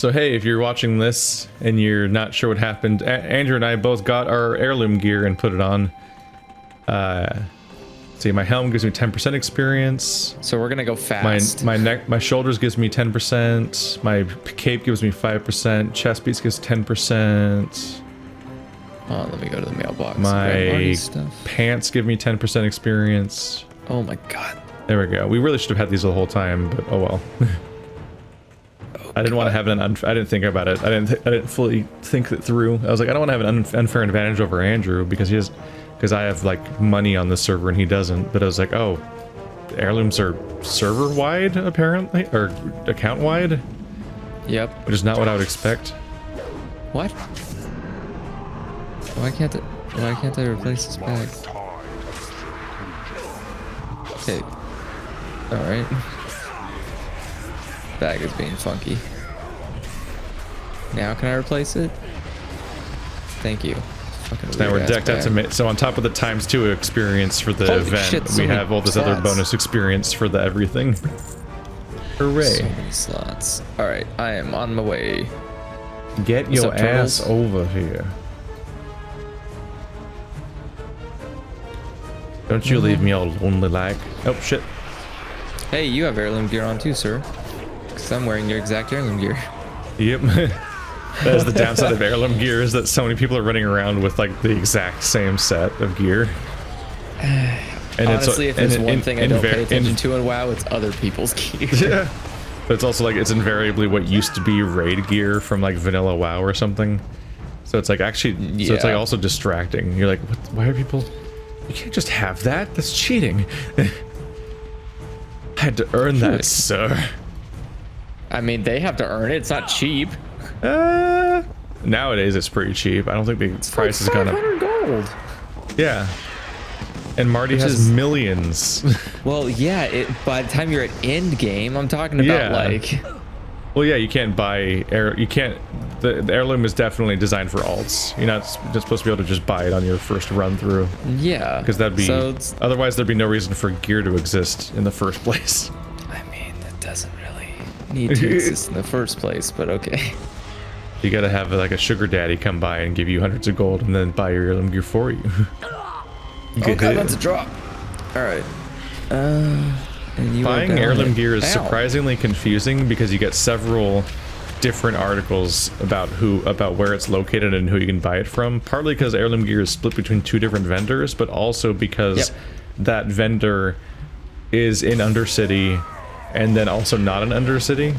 So hey, if you're watching this and you're not sure what happened, Andrew and I both got our heirloom gear and put it on. See, my helm gives me 10% experience. So we're gonna go fast. My shoulders gives me 10%. My cape gives me 5%. Chest piece gives 10%. Oh, let me go to the mailbox. My pants give me 10% experience. Oh my god. There we go. We really should have had these the whole time, but oh well. I didn't want to have an I didn't think about it. I didn't fully think it through. I was like, I don't want to have an unfair advantage over Andrew because I have like money on the server and he doesn't. But I was like, oh, heirlooms are server wide apparently, or account wide. Yep. Which is not what I would expect. What? Why can't I replace this bag? Okay. All right. Bag is being funky. Now can I replace it? Thank you. So now we're decked out to so on top of the ×2 experience for the event, we have all this other bonus experience for the everything. Hooray! So many slots. All right, I am on my way. Get your ass over here. Don't you leave me all lonely like. Oh shit. Hey, you have heirloom gear on too, sir. Because I'm wearing your exact heirloom gear. Yep. That is the downside of heirloom gear, is that so many people are running around with like the exact same set of gear. And honestly, if there's one thing I don't pay attention to in WoW, it's other people's gear. Yeah. But it's also like, it's invariably what used to be raid gear from like vanilla WoW or something. So it's like actually, so it's like also distracting. You're like, what, why are people, you can't just have that, that's cheating. I had to earn that, sir. I mean, they have to earn it, it's not cheap. Nowadays it's pretty cheap. I don't think the price has gone up. 500 gold. Yeah. And Marty has millions. Well, yeah, by the time you're at end game, I'm talking about like... Well, yeah, you can't buy... The heirloom is definitely designed for alts. You're not just supposed to be able to just buy it on your first run through. Yeah. Because that'd be... otherwise, there'd be no reason for gear to exist in the first place. I mean, that doesn't really need to exist in the first place, but okay. You gotta have like a sugar daddy come by and give you hundreds of gold and then buy your heirloom gear for you. Okay, that's a drop. All right. Buying heirloom gear is surprisingly confusing because you get several different articles about where it's located and who you can buy it from. Partly because heirloom gear is split between 2 different vendors, but also because that vendor is in Undercity and then also not in Undercity.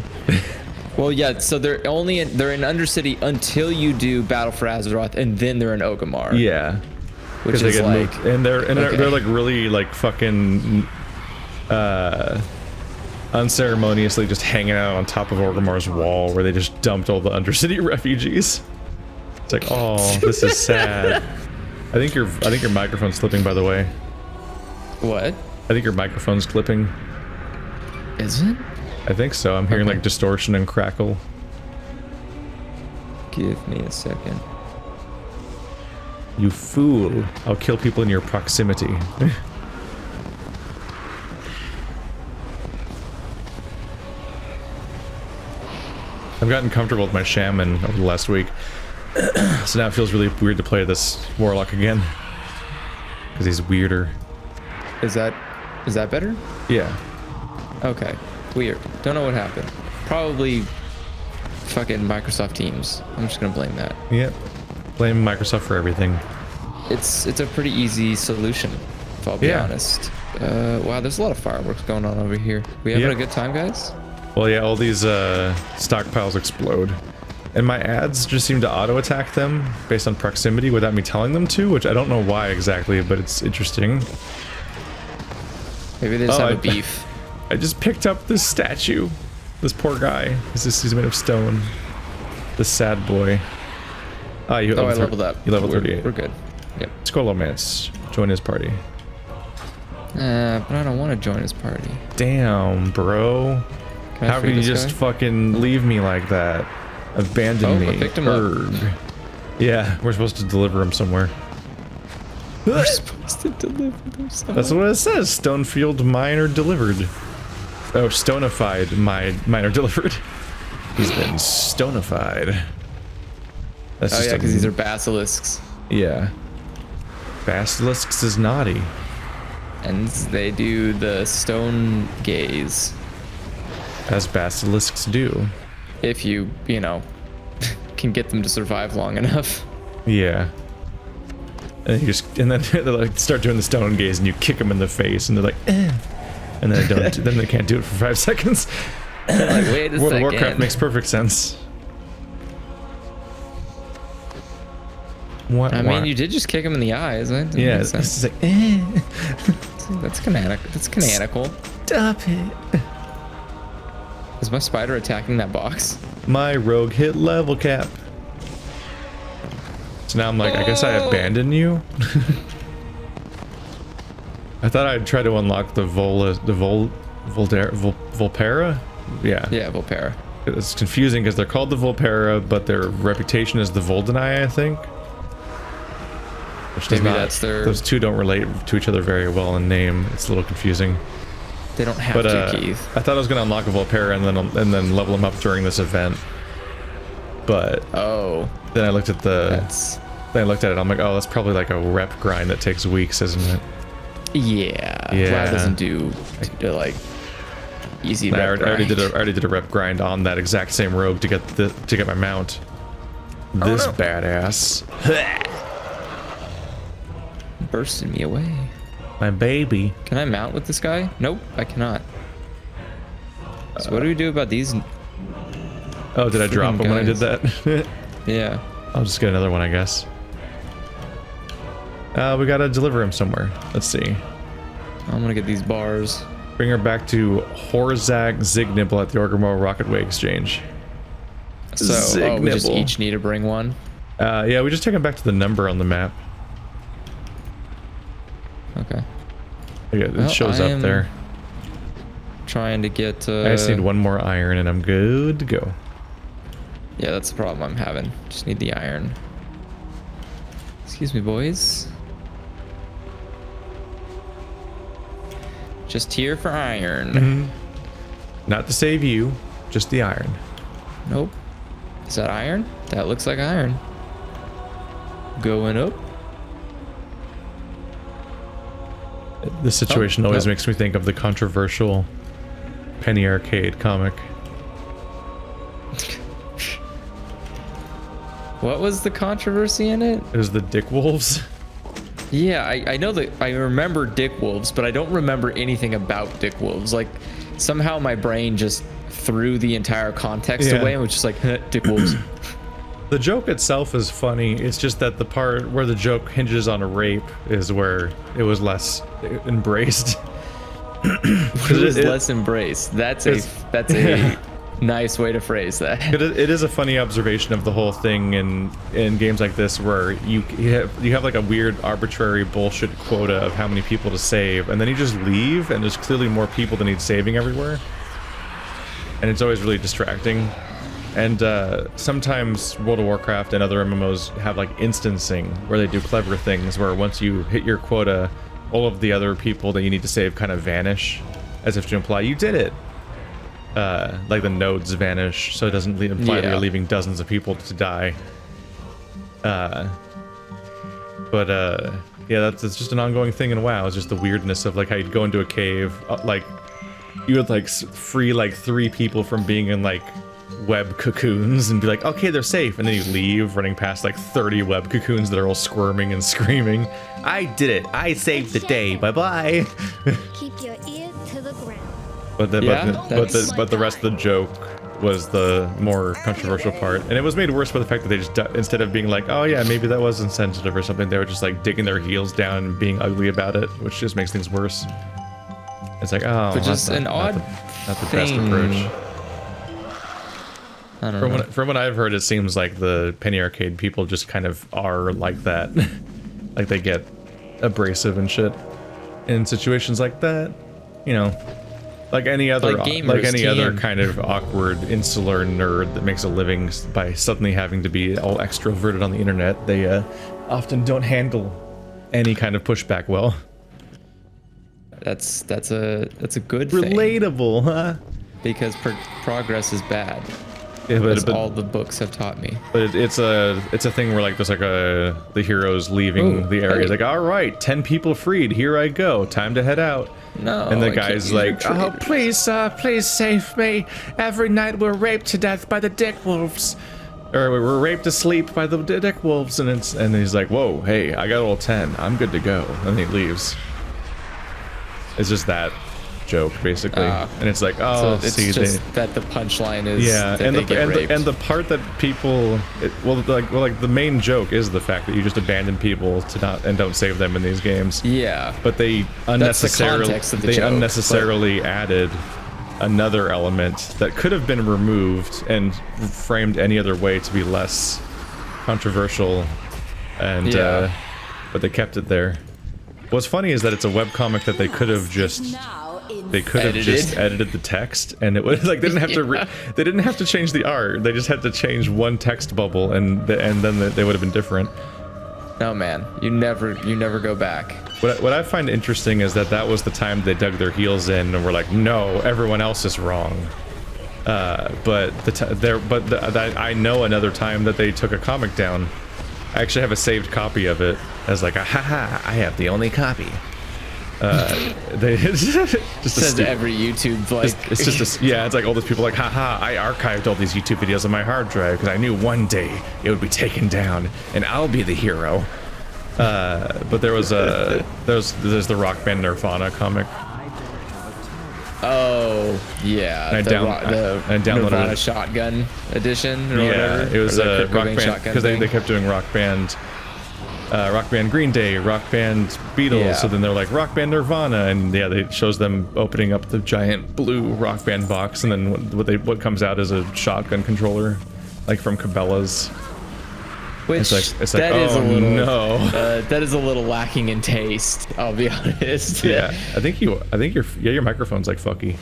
Well, yeah, so they're in Undercity until you do Battle for Azeroth, and then they're in Orgrimmar. Yeah, which is like, and they're like really like fucking unceremoniously just hanging out on top of Orgrimmar's wall, where they just dumped all the Undercity refugees. It's like, oh, this is sad. I think your microphone's slipping, by the way. What? I think your microphone's clipping. Is it? I think so. I'm hearing like distortion and crackle. Give me a second. You fool. I'll kill people in your proximity. I've gotten comfortable with my shaman over the last week. So now it feels really weird to play this warlock again. Because he's weirder. Is that better? Yeah. Okay. Weird. Don't know what happened. Probably fucking Microsoft Teams. I'm just gonna blame that. Yep. Blame Microsoft for everything. It's a pretty easy solution, if I'll be honest. Wow, there's a lot of fireworks going on over here. We having a good time, guys? Well, yeah, all these stockpiles explode. And my ads just seem to auto-attack them based on proximity without me telling them to, which I don't know why exactly, but it's interesting. Maybe they just have a beef. I just picked up this statue. This poor guy. He's made of stone. This sad boy. I leveled up. You leveled 38. We're good. Yep. Scholomance. Join his party. But I don't want to join his party. Damn, bro. How could you just fucking leave me like that? Abandon me. I picked him up. Yeah, we're supposed to deliver him somewhere. We're supposed to deliver them somewhere. That's what it says. Stonefield miner delivered. Oh, stonified miner delivered. He's been stonified. That's Oh just yeah, a- because these are basilisks. Yeah. Basilisks is naughty. And they do the stone gaze. As basilisks do. If you know, can get them to survive long enough. Yeah. And then they like start doing the stone gaze, and you kick them in the face, and they're like, eh. And then then they can't do it for 5 seconds. Like, wait a World of second. Warcraft makes perfect sense. What? I mean, you did just kick him in the eyes. Right? Yeah, it's just like, eh. That's canonical. That's canonical. Stop it. Is my spider attacking that box? My rogue hit level cap. So now I'm like, I guess I abandon you. I thought I'd try to unlock the Volpera? Yeah. Yeah, Volpera. It's confusing because they're called the Volpera, but their reputation is the Voldenai, I think. Which does Maybe not, that's their... Those two don't relate to each other very well in name. It's a little confusing. They don't have to, Keith. I thought I was going to unlock a Volpera and then level him up during this event. But then I looked at Then I looked at it. I'm like, oh, that's probably like a rep grind that takes weeks, isn't it? Yeah. WoW doesn't do like easy. I already did a rep grind on that exact same rogue to get my mount. This badass bursting me away. My baby. Can I mount with this guy? Nope, I cannot. So what do we do about these? Oh, did I drop him when I did that? Yeah. I'll just get another one, I guess. We gotta deliver him somewhere. Let's see. I'm gonna get these bars. Bring her back to Horzag Zignibble at the Orgrimmar Rocketway Exchange. So, we just each need to bring one? Yeah, we just take him back to the number on the map. Okay. It shows up there. Trying to get... I just need one more iron and I'm good to go. Yeah, that's the problem I'm having. Just need the iron. Excuse me, boys. Just here for iron. Mm-hmm. Not to save you, just the iron. Nope. Is that iron? That looks like iron. Going up. This situation always makes me think of the controversial Penny Arcade comic. What was the controversy in it? It was the Dick Wolves. Yeah, I know that I remember Dick Wolves, but I don't remember anything about Dick Wolves. Like, somehow my brain just threw the entire context away and was just like, Dick Wolves. The joke itself is funny. It's just that the part where the joke hinges on a rape is where it was less embraced. It was less embraced. That's a nice way to phrase that. It is a funny observation of the whole thing in games like this, where you have like a weird arbitrary bullshit quota of how many people to save, and then you just leave, and there's clearly more people that need saving everywhere, and it's always really distracting. And sometimes World of Warcraft and other MMOs have like instancing, where they do clever things where once you hit your quota, all of the other people that you need to save kind of vanish, as if to imply you did it. Like the nodes vanish, so it doesn't imply that you're leaving dozens of people to die. Yeah, that's just an ongoing thing in WoW. It's just the weirdness of like how you'd go into a cave, like you would like free like 3 people from being in like web cocoons and be like, okay, they're safe, and then you leave running past like 30 web cocoons that are all squirming and screaming. I did it. I saved the day. Bye bye. Keep your ear to the ground. But the rest of the joke was the more controversial part, and it was made worse by the fact that they just instead of being like, oh yeah, maybe that was insensitive or something, they were just like digging their heels down and being ugly about it, which just makes things worse. It's like, oh, but just an odd not the best approach. I don't know. From what I've heard, it seems like the Penny Arcade people just kind of are like that. Like they get abrasive and shit in situations like that, you know. Like any other, other kind of awkward insular nerd that makes a living by suddenly having to be all extroverted on the internet, they often don't handle any kind of pushback well. That's a good thing. Relatable, huh? Because progress is bad. Yeah, That's all the books have taught me. But it's a thing where like there's like the heroes leaving the area. Hey. Like, all right, 10 people freed. Here I go. Time to head out. No. And the I can't guy's use your like, oh, traders. please save me. Every night we're raped to death by the dick wolves. Or we're raped to sleep by the dick wolves. And he's like, whoa, hey, I got all 10. I'm good to go. And he leaves. It's just that joke, basically. And it's like, oh, so it's see, just that the punchline is yeah, that they get raped. and the part that people, like the main joke is the fact that you just abandon people to not and don't save them in these games. Yeah. But they unnecessarily context of the joke, added another element that could have been removed and framed any other way to be less controversial, and but they kept it there. What's funny is that it's a webcomic that they could have just edited the text, and it was like they didn't have to they didn't have to change the art. They just had to change one text bubble, and then they would have been different. No, man, you never go back. What I find interesting is that was the time they dug their heels in and were like, no, everyone else is wrong. But I know another time that they took a comic down. I actually have a saved copy of it as like, haha, I have the only copy. They just says every YouTube like it's just yeah, it's like all those people like, haha, I archived all these YouTube videos on my hard drive because I knew one day it would be taken down and I'll be the hero. But there was there's the Rock Band Nirvana comic. Oh yeah, the downloaded Nirvana it. Shotgun edition. Or yeah, whatever. it was a Rock Band because they kept doing Rock Band Green Day, Rock Band Beatles. Yeah. So then they're like Rock Band Nirvana, and yeah, it shows them opening up the giant blue Rock Band box, and then what comes out is a shotgun controller, like from Cabela's. Which it's like oh, is a little no. That is a little lacking in taste. I'll be honest. Yeah, I think your microphone's like fucky.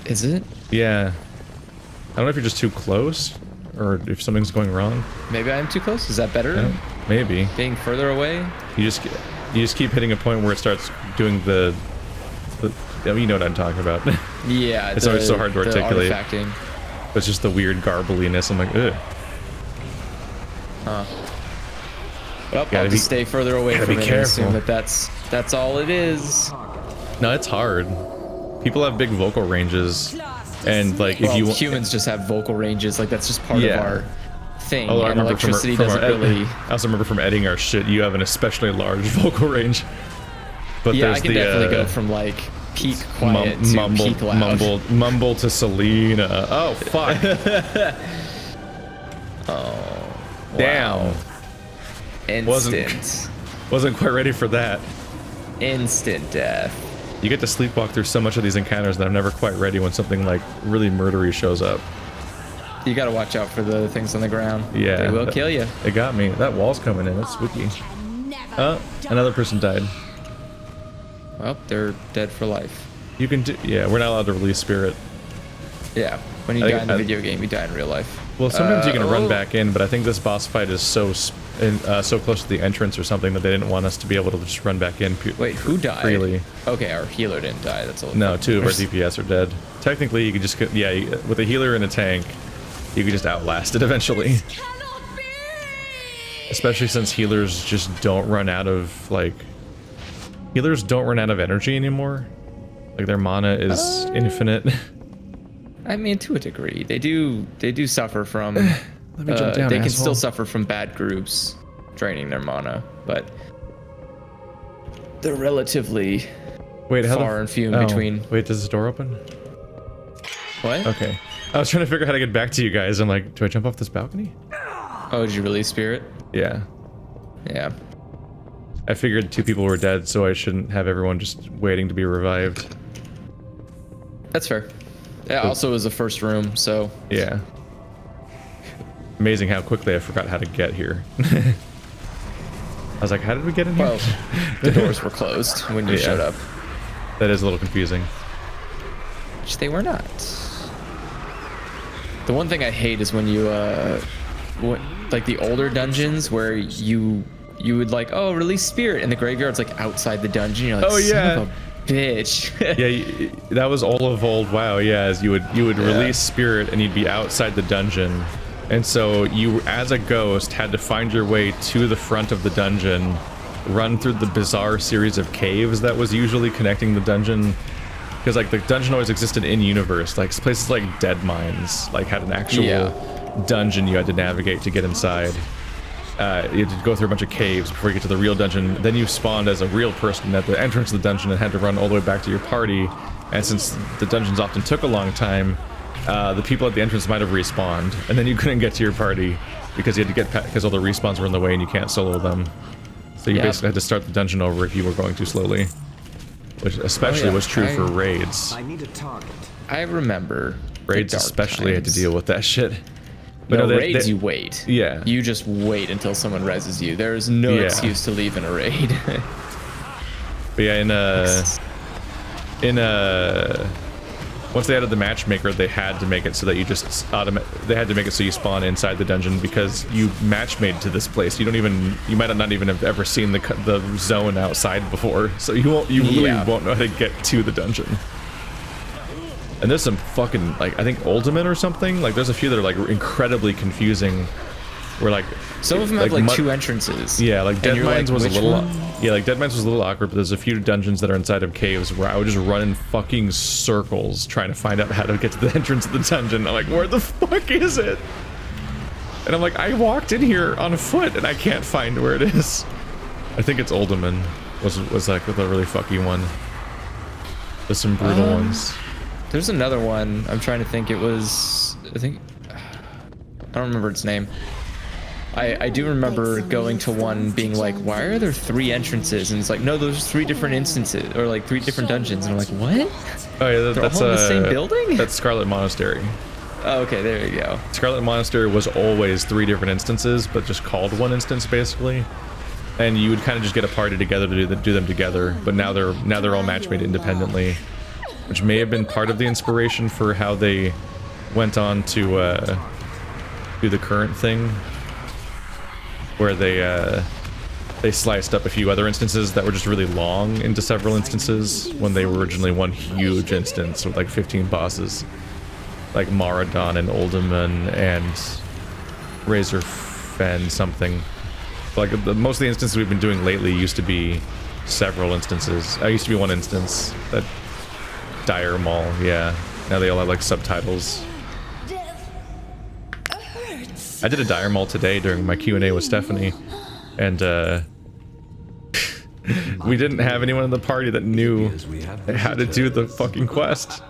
Is it? Yeah, I don't know if you're just too close, or if something's going wrong. Maybe I'm too close. Is that better? Maybe. Being further away. You just keep hitting a point where it starts doing the you know what I'm talking about. Yeah. It's always so hard to articulate. Artifacting. But it's just the weird garbliness. I'm like, ugh. Huh. Well, I'll just stay further away from it and assume that that's all it is. No, it's hard. People have big vocal ranges, and like if you humans just have vocal ranges, like that's just part of our thing. Oh, and electricity doesn't really. I also remember from editing our shit, you have an especially large vocal range. But yeah, I can definitely go from like peak quiet to peak loud. Mumble to Selena. Oh fuck. Oh. Damn. Wow. Instant. Wasn't quite ready for that. Instant death. You get to sleepwalk through so much of these encounters that I'm never quite ready when something like really murdery shows up. You gotta watch out for the things on the ground. Yeah. They will kill you. It got me. That wall's coming in. That's spooky. Another person died. Well, they're dead for life. You can do. Yeah, we're not allowed to release spirit. Yeah. When you die in the video game, you die in real life. Well, sometimes you can run back in, but I think this boss fight is so close to the entrance or something that they didn't want us to be able to just run back in. Wait, who died? Freely. Okay, our healer didn't die. That's all. No, 2 of our DPS are dead. Technically, you could just with a healer and a tank, you could just outlast it eventually. Especially since healers just don't run out of energy anymore. Like their mana is infinite. I mean, to a degree, they do suffer from. Let me jump down, they can asshole. still suffer from bad groups draining their mana, but they're relatively far and few in between. Wait, does this door open? What? Okay. I was trying to figure out how to get back to you guys. I'm like, do I jump off this balcony? Oh, did you release spirit? Yeah. Yeah. I figured 2 people were dead, so I shouldn't have everyone just waiting to be revived. That's fair. Yeah, also it was the first room, so... Yeah. Amazing how quickly I forgot how to get here. I was like, how did we get in here? Well, the doors were closed when you showed up. That is a little confusing. Which they were not. The one thing I hate is when you, like the older dungeons where you would like, oh, release spirit, and the graveyard's like outside the dungeon. You're like, oh yeah. Son of a bitch. Yeah, that was all of old WoW. Yeah, as you would release Spirit and you'd be outside the dungeon, and so you, as a ghost, had to find your way to the front of the dungeon, run through the bizarre series of caves that was usually connecting the dungeon, because like the dungeon always existed in universe. Like places like Dead Mines like had an actual dungeon you had to navigate to get inside. You had to go through a bunch of caves before you get to the real dungeon. Then you spawned as a real person at the entrance of the dungeon and had to run all the way back to your party. And since the dungeons often took a long time, the people at the entrance might have respawned, and then you couldn't get to your party because you had to get because all the respawns were in the way and you can't solo them. So you basically had to start the dungeon over if you were going too slowly, which especially was true for raids. I need a target. I remember Raids especially had to deal with that shit. But no, raids you wait. Yeah. You just wait until someone reses you. There is no excuse to leave in a raid. But yeah, once they added the matchmaker, they had to make it so that you just they had to make it so you spawn inside the dungeon, because you matchmade to this place. You might not even have ever seen the zone outside before, so you really won't know how to get to the dungeon. And there's some fucking, like, I think Uldaman or something. Like, there's a few that are like incredibly confusing. Where like some of them have like two entrances. Yeah, like Dead Mines was a little. One? Yeah, like Dead Mines was a little awkward, but there's a few dungeons that are inside of caves where I would just run in fucking circles trying to find out how to get to the entrance of the dungeon. I'm like, where the fuck is it? And I'm like, I walked in here on foot and I can't find where it is. I think it's Uldaman was like the really fucky one. There's some brutal ones. There's another one. I'm trying to think. It was, I don't remember its name. I do remember going to one being like, why are there 3 entrances? And it's like, no, those are 3 different instances, or like 3 different dungeons. And I'm like, what? Oh yeah, that's all in the same building? That's Scarlet Monastery. Oh, okay, there you go. Scarlet Monastery was always 3 different instances, but just called one instance basically. And you would kind of just get a party together to do them together. But now they're all matchmade independently, which may have been part of the inspiration for how they went on to do the current thing, where they sliced up a few other instances that were just really long into several instances when they were originally one huge instance with like 15 bosses, like Maradon and Uldaman and Razorfen something. Like most of the instances we've been doing lately used to be several instances. Used to be one instance. That Dire Maul, yeah. Now they all have like subtitles. I did a Dire Maul today during my Q&A with Stephanie, and we didn't have anyone in the party that knew how to do the fucking quest.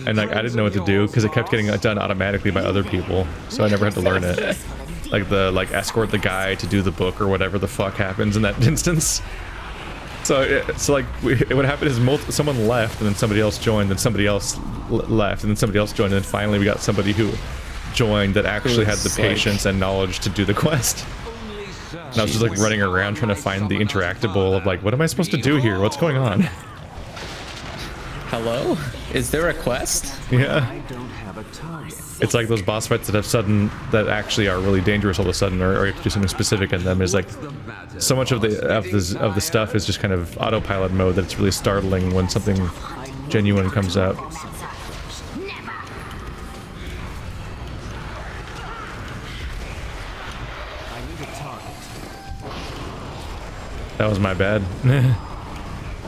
And like I didn't know what to do because it kept getting done automatically by other people, so I never had to learn it. Like escort the guy to do the book or whatever the fuck happens in that instance. So what happened is someone left and then somebody else joined, then somebody else left and then somebody else joined, and then finally we got somebody who joined that actually had the patience and knowledge to do the quest. And I was just like running around trying to find the interactable of like, what am I supposed to do here? What's going on? Hello? Is there a quest? Yeah. It's like those boss fights that actually are really dangerous all of a sudden, or you have to do something specific in them. Is like so much of the stuff is just kind of autopilot mode that it's really startling when something genuine comes up. That was my bad.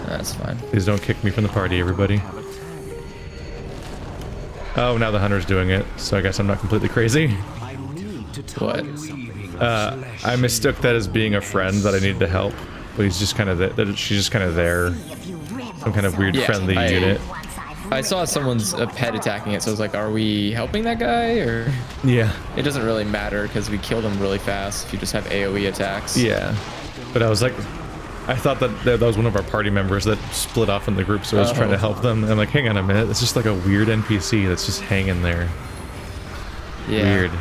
That's fine. Please don't kick me from the party, everybody. Oh, now the hunter's doing it, so I guess I'm not completely crazy. What? I mistook that as being a friend that I needed to help, but he's just kind of she's just kind of there. Some kind of weird friendly unit. I saw someone's pet attacking it, so I was like, are we helping that guy, or? Yeah. It doesn't really matter because we killed him really fast if you just have AoE attacks. Yeah. But I was like, I thought that was one of our party members that split off in the group, so I was trying to help them. And I'm like, hang on a minute, it's just like a weird NPC that's just hanging there. Yeah. Weird.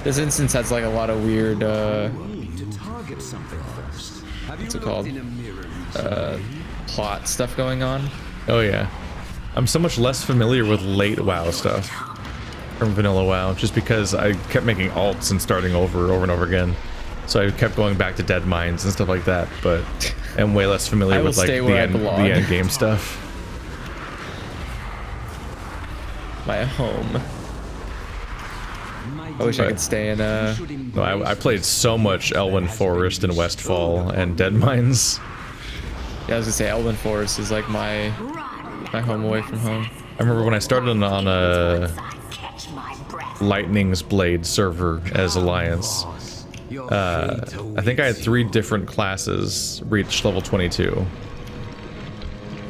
This instance has like a lot of weird, what's it called? Plot stuff going on. Oh yeah. I'm so much less familiar with late WoW stuff from vanilla WoW, just because I kept making alts and starting over and over again. So I kept going back to Dead Mines and stuff like that, but am way less familiar I will with like stay where I the belong. end game stuff. My home. I wish I could stay in No, I played so much Elwyn Forest and Westfall and Dead Mines. Yeah, I was gonna say Elven Forest is like my home away from home. I remember when I started on a Lightning's Blade server as Alliance. I think I had 3 different classes reach level 22.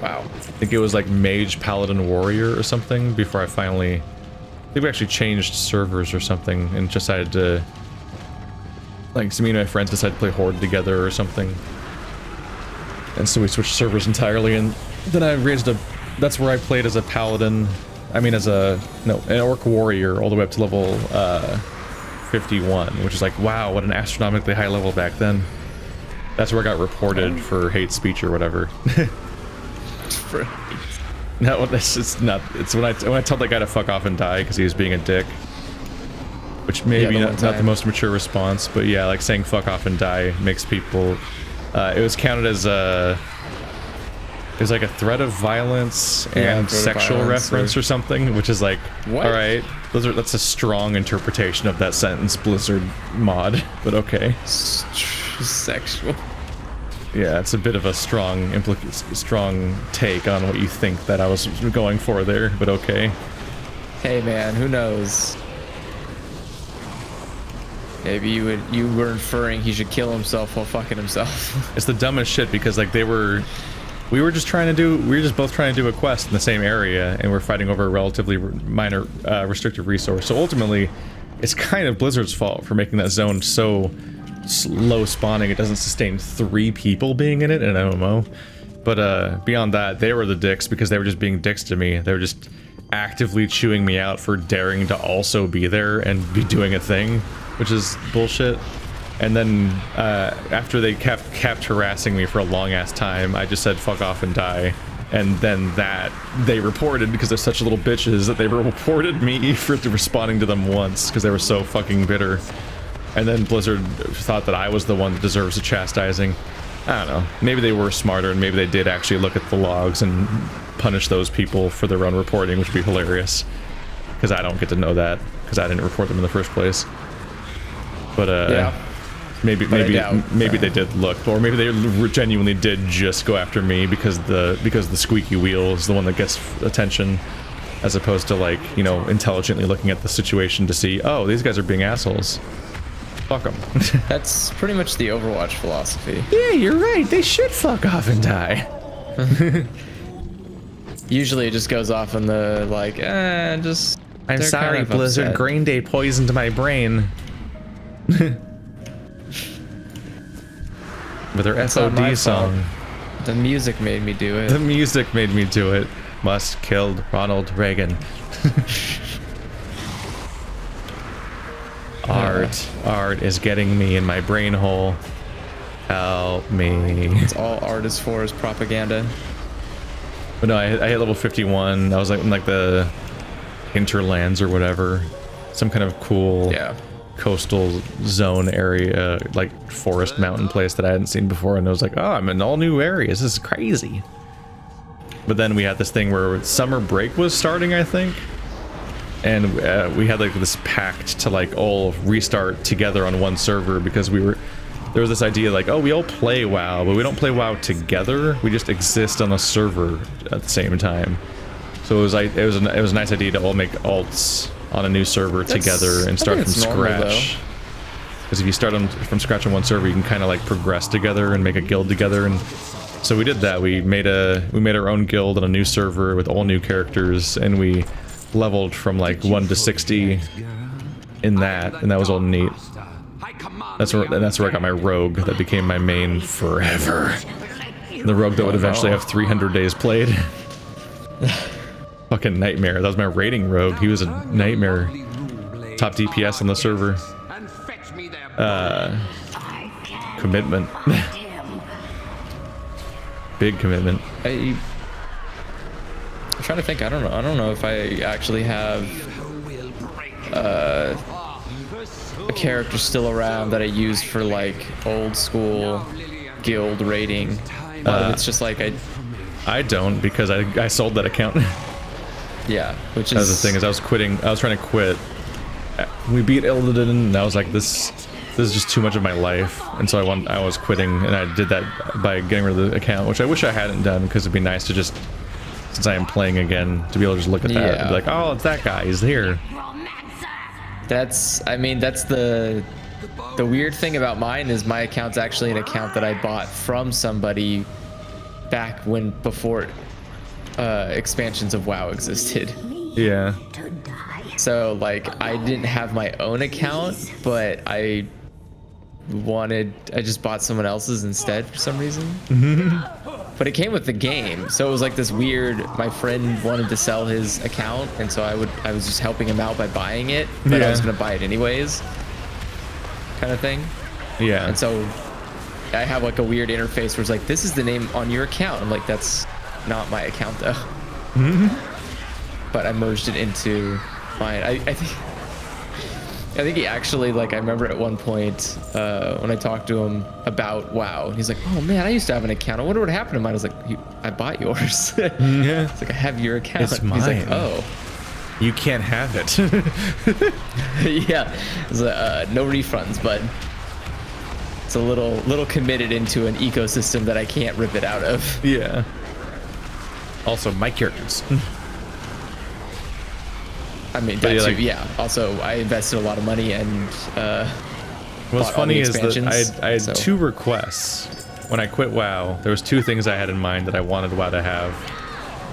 Wow. I think it was like Mage, Paladin, Warrior or something before I finally... I think we actually changed servers or something and decided to... Like, so me and my friends decided to play Horde together or something. And so we switched servers entirely, and then I raised a... That's where I played as a Paladin. I mean as a... No, an Orc Warrior all the way up to level 51, which is like, wow, what an astronomically high level back then. That's where I got reported for hate speech or whatever. No, it's not. It's when I told that guy to fuck off and die because he was being a dick. Which maybe not the most mature response, but yeah, like saying fuck off and die makes people... it was counted as a... It was like a threat of violence and sexual reference or something, which is like, what? Alright, that's a strong interpretation of that sentence, Blizzard mod, but okay. Sexual. Yeah, it's a bit of a strong take on what you think that I was going for there, but okay. Hey man, who knows? Maybe you were inferring he should kill himself while fucking himself. It's the dumbest shit because like we were just both trying to do a quest in the same area, and we're fighting over a relatively minor restricted resource. So ultimately, it's kind of Blizzard's fault for making that zone so low spawning it doesn't sustain 3 people being in it in an MMO. But beyond that, they were the dicks because they were just being dicks to me. They were just actively chewing me out for daring to also be there and be doing a thing, which is bullshit. And then after they kept harassing me for a long ass time, I just said fuck off and die. And then that they reported, because they're such little bitches, that they reported me for responding to them once because they were so fucking bitter. And then Blizzard thought that I was the one that deserves a chastising. I don't know. Maybe they were smarter and maybe they did actually look at the logs and punish those people for their own reporting, which would be hilarious. Because I don't get to know that, because I didn't report them in the first place. But yeah. Maybe they did look, or maybe they genuinely did just go after me because the squeaky wheel is the one that gets attention, as opposed to, like, you know, intelligently looking at the situation to see, oh, these guys are being assholes. Fuck them. That's pretty much the Overwatch philosophy. Yeah, you're right. They should fuck off and die. Usually it just goes off in the, like, just... I'm sorry, kind of Blizzard. upset. Green Day poisoned my brain. With their That's not my FOD song. The music made me do it. The music made me do it. Musk killed Ronald Reagan. Art is getting me in my brain hole. Help me. It's all art is for is propaganda. But no, I hit level 51. I was like in like the hinterlands or whatever. Some kind of cool coastal zone area, like forest mountain place that I hadn't seen before, and I was like, oh, I'm in all new areas. This is crazy. But then we had this thing where summer break was starting, I think. And we had like this pact to like all restart together on one server because there was this idea like, oh, we all play WoW, but we don't play WoW together. We just exist on a server at the same time. So it was like it was a nice idea to all make alts on a new server together and start from scratch. Because if you start from scratch on one server, you can kind of like progress together and make a guild together. And so we did that. We made our own guild on a new server with all new characters, and we leveled from like 1 to 60 in that, and that was all neat. That's where I got my rogue that became my main forever. The rogue that would eventually have 300 days played. Fucking nightmare. That was my rating rogue. He was a nightmare. Top DPS on the server. Commitment. Big commitment. I'm trying to think. I don't know if I actually have a character still around that I used for like old school guild rating. A lot of it's just like I don't, because I sold that account. yeah, which That's is the thing, is I was trying to quit. We beat Uldaman, and I was like, this is just too much of my life, and so I was quitting, and I did that by getting rid of the account, which I wish I hadn't done, because it'd be nice to just, since I am playing again, to be able to just look at that and be like, oh, it's that guy, he's here. That's the weird thing about mine is my account's actually an account that I bought from somebody back before expansions of WoW existed. Yeah. So like I didn't have my own account, but I just bought someone else's instead for some reason. But it came with the game, so it was like this weird, my friend wanted to sell his account, and so I was just helping him out by buying it, but I was gonna buy it anyways, kind of thing. Yeah. And so I have like a weird interface where it's like, this is the name on your account. I'm like, that's not my account though. But I merged it into mine. I think he actually, like, I remember at one point when I talked to him about WoW, he's like, oh man, I used to have an account. I wonder what happened to mine. I was like, I bought yours. Yeah. It's like, I have your account. It's mine. He's like, oh. You can't have it. Yeah. It's like, no refunds, but it's a little committed into an ecosystem that I can't rip it out of. Yeah. Also, my characters. I mean, But that too, like, yeah. Also, I invested a lot of money and what's funny is that I had so. 2 requests. When I quit WoW, there was 2 things I had in mind that I wanted WoW to have.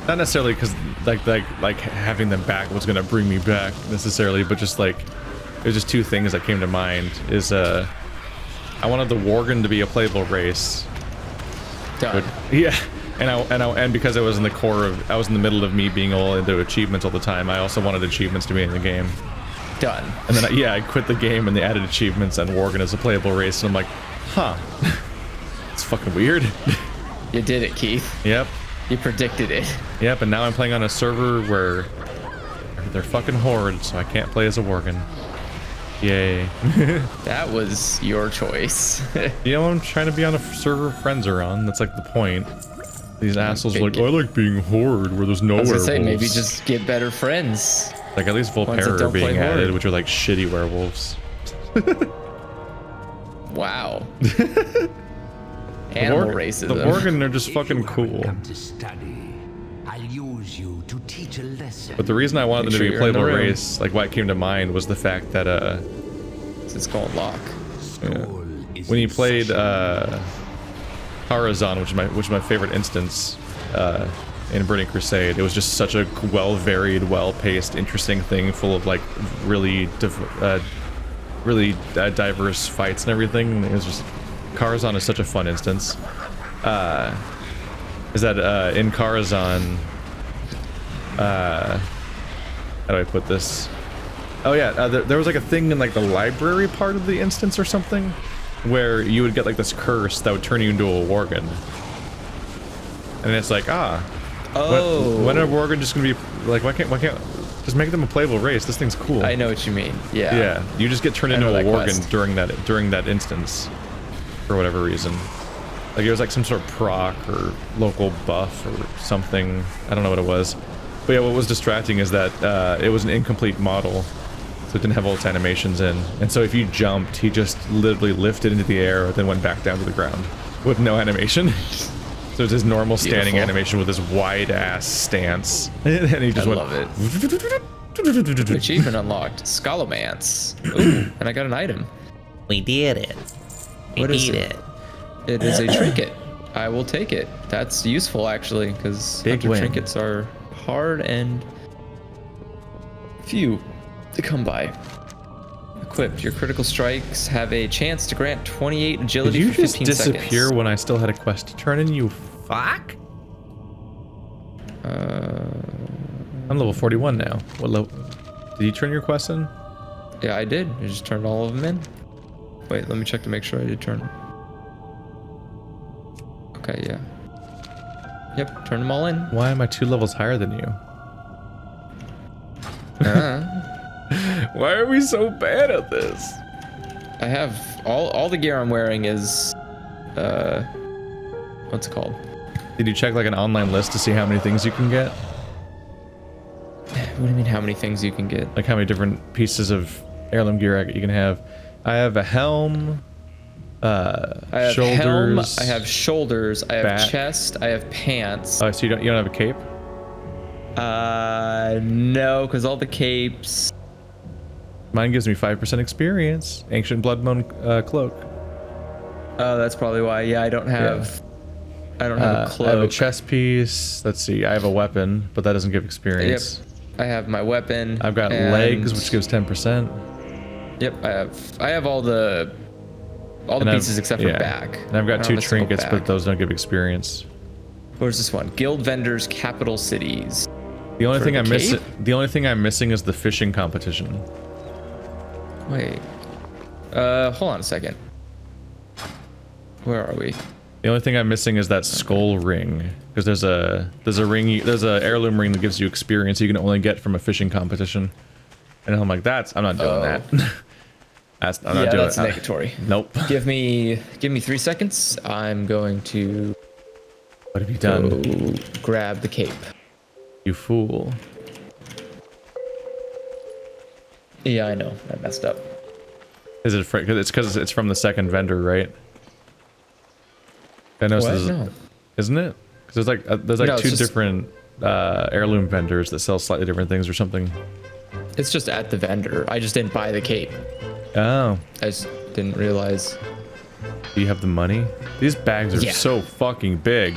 Not necessarily because like having them back was gonna bring me back necessarily, but just like there's just 2 things that came to mind. Is I wanted the Worgen to be a playable race. Done. Yeah. And because I was in the middle of me being all into achievements all the time, I also wanted achievements to be in the game. Done. And then I quit the game and they added achievements and Worgen as a playable race, and I'm like, huh, it's fucking weird. You did it, Keith. Yep. You predicted it. Yep. And now I'm playing on a server where they're fucking hordes, so I can't play as a Worgen. Yay. That was your choice. You know, I'm trying to be on a server friends are on. That's like the point. These assholes are like, oh, I like being horde where there's no werewolves. I was gonna say, maybe just get better friends. Like at least Volpera are being added, which are like shitty werewolves. Wow. Animal racism. The Worgen are just fucking cool. But the reason I wanted them to be a playable race, like why it came to mind, was the fact that it's called Lock. Yeah. When you played Karazhan, which is my favorite instance in Burning Crusade, it was just such a well-varied, well-paced, interesting thing, full of like really diverse fights and everything. It was just, Karazhan is such a fun instance. Is that in Karazhan, how do I put this? Oh yeah, there was like a thing in like the library part of the instance or something, where you would get like this curse that would turn you into a Worgen. And it's like, when are Worgen just gonna be like, why can't just make them a playable race? This thing's cool. I know what you mean. Yeah. Yeah, you just get turned into a Worgen during that instance for whatever reason. Like it was like some sort of proc or local buff or something. I don't know what it was. But yeah, what was distracting is that it was an incomplete model. So it didn't have all its animations in. And so if you jumped, he just literally lifted into the air, then went back down to the ground with no animation. So it's his normal standing animation with his wide-ass stance. And he just went... I love it. Achievement unlocked. Scholomance. Ooh, and I got an item. We did it. What is it? It is a trinket. I will take it. That's useful, actually, because trinkets are hard and few to come by. Equipped. Your critical strikes have a chance to grant 28 agility for 15 seconds. Did you just disappear when I still had a quest to turn in, you fuck? I'm level 41 now. What level? Did you turn your quest in? Yeah, I did. I just turned all of them in. Wait, let me check to make sure I did turn. Okay, yeah. Yep, turn them all in. Why am I 2 levels higher than you? Why are we so bad at this? I have all the gear I'm wearing is what's it called? Did you check like an online list to see how many things you can get? What do you mean how many things you can get? Like how many different pieces of heirloom gear you can have? I have a helm. I have shoulders. helm. I have shoulders. I have back. chest. I have pants. Oh, so you don't have a cape? No, because all the capes. Mine gives me 5% experience. Ancient Bloodmoon cloak. Oh, that's probably why. Yeah, I don't have. I don't have a cloak. I have a chest piece. Let's see. I have a weapon, but that doesn't give experience. Yep. I have my weapon. I've got legs, which gives 10%. Yep. I have all the pieces except for back. And I've got 2 trinkets, but those don't give experience. Where's this one? Guild vendors, capital cities. The only thing cape? the only thing I'm missing is the fishing competition. Wait. Hold on a second. Where are we? The only thing I'm missing is that skull ring, because there's a heirloom ring that gives you experience you can only get from a fishing competition. And I'm like, I'm not doing that. I'm not doing that's negatory. Nope. Give me 3 seconds. I'm going to. What have you done? Go grab the cape. You fool. Yeah, I know. I messed up. Is it because it's from the second vendor, right? I know. No. Isn't it? Because there's like 2 different heirloom vendors that sell slightly different things or something. It's just at the vendor. I just didn't buy the cape. Oh. I just didn't realize. Do you have the money? These bags are so fucking big.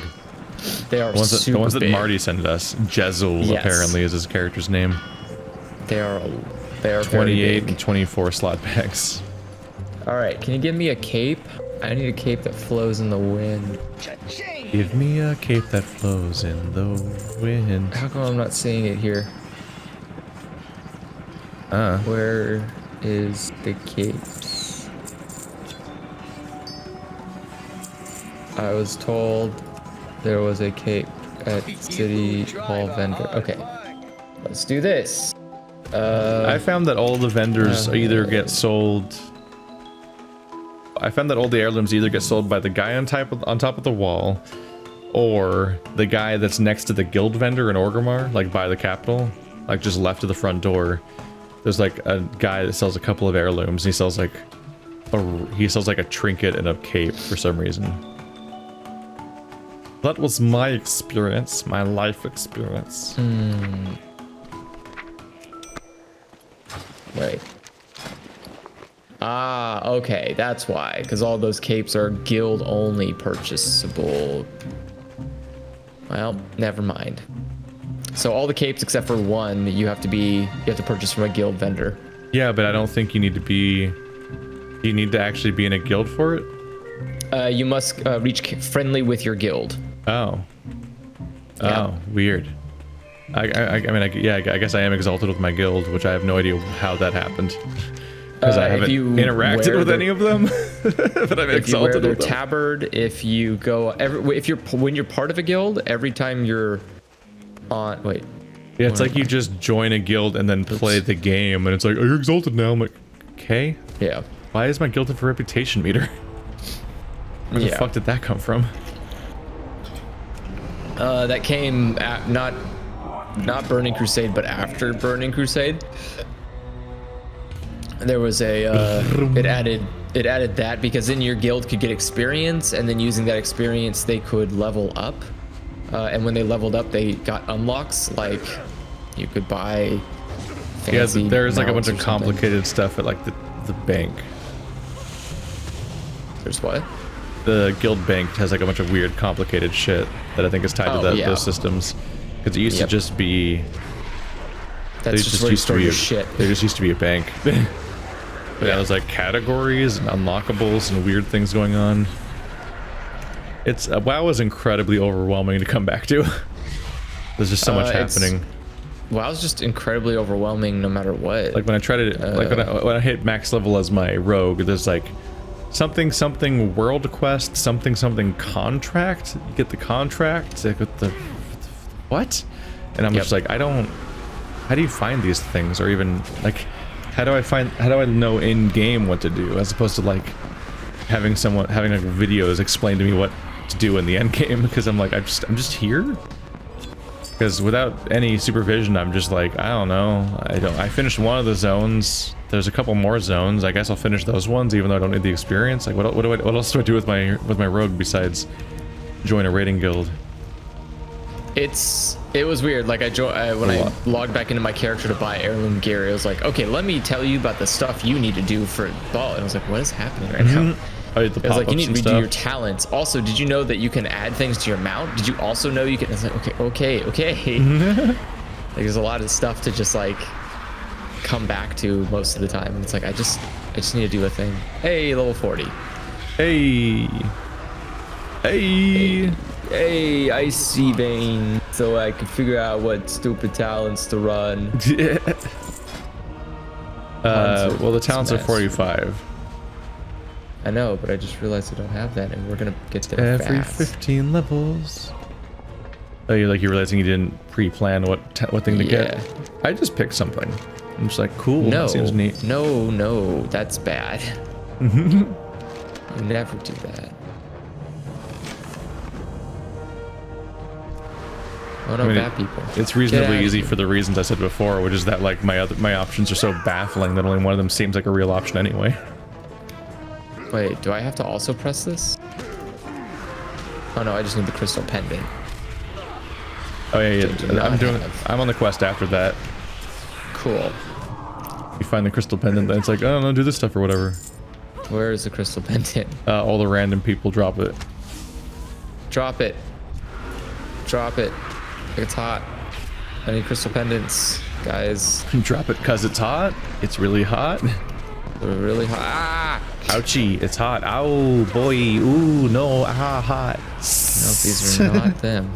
They are the ones that big. Marty sent us. Jezel apparently is his character's name. They are 28 and 24 slot bags. All right, can you give me a cape? I need a cape that flows in the wind. Give me a cape that flows in the wind. How come I'm not seeing it here? Where is the capes? I was told there was a cape at City Hall vendor. Okay, let's do this. I found that all the vendors either get sold. I found that all the heirlooms either get sold by the guy on top of the wall, or the guy that's next to the guild vendor in Orgrimmar, like by the capital, like just left of the front door. There's like a guy that sells a couple of heirlooms. He sells like a trinket and a cape for some reason. That was my experience, my life experience. Wait. Ah, okay, that's why. Because all those capes are guild only purchasable. Well, never mind. So all the capes except for one, you have to purchase from a guild vendor. Yeah, but I don't think you need to be. You need to actually be in a guild for it. You must reach friendly with your guild. Oh. Yeah. Oh, weird. I guess I am exalted with my guild, which I have no idea how that happened. Because I haven't interacted with any of them. But I'm exalted with them. Tabard, if you go when you're part of a guild, every time you're on yeah, it's like you just join a guild and then play the game, and it's like, oh, you're exalted now. I'm like, okay. Yeah. Why is my guilded for reputation meter? Where the fuck did that come from? That came at not Burning Crusade, but after Burning Crusade. There was it added that because then your guild could get experience, and then using that experience they could level up. And when they leveled up, they got unlocks, like you could buy fancy there's like a bunch mounts of complicated stuff at like the bank. There's what? The guild bank has like a bunch of weird complicated shit that I think is tied to those systems. Because it used to just be... That's just where you store your shit. There just used to be a bank. But yeah, there's like categories and unlockables and weird things going on. It's WoW is incredibly overwhelming to come back to. There's just so much happening. WoW's just incredibly overwhelming no matter what. Like when I try to when I hit max level as my rogue, there's like something world quest, something contract. You get the contract. It's like what? And I'm just like, how do you find these things, or even like how do I know in game what to do, as opposed to like having like videos explain to me what to do in the end game because I'm like I'm just here. Because without any supervision, I'm just like, I don't know. I finished one of the zones. There's a couple more zones. I guess I'll finish those ones, even though I don't need the experience. Like, what else do I do with my rogue besides join a raiding guild? It was weird. Like when I logged back into my character to buy heirloom gear, it was like, okay, let me tell you about the stuff you need to do for Ballard. And I was like, what is happening right now? Oh, it was like, you need to redo your talents. Also, did you know that you can add things to your mount? Did you also know you can? It's like, okay. Like, there's a lot of stuff to just like come back to most of the time. And it's like, I just need to do a thing. Hey, level 40. Hey, Icy Vein, so I can figure out what stupid talents to run. Well, the talents are 45. I know, but I just realized I don't have that, and we're gonna get there every fast. 15 levels. Oh, you're realizing you didn't pre-plan what thing to get. I just picked something. I'm just like, cool. No, that seems neat. No, that's bad. You never do that. What about bad people? It's reasonably easy for the reasons I said before, which is that like my options are so baffling that only one of them seems like a real option anyway. Wait, do I have to also press this? Oh no, I just need the crystal pendant. Oh yeah. I'm on the quest after that. Cool. You find the crystal pendant, then it's like, oh no, do this stuff or whatever. Where is the crystal pendant? All the random people drop it. Drop it. Drop it. It's hot. I need crystal pendants, guys. Drop it because it's hot. It's really hot. They're really hot. Ah! Ouchie, it's hot. Ow, boy. Ooh, no. Ah, hot. No, these are not them.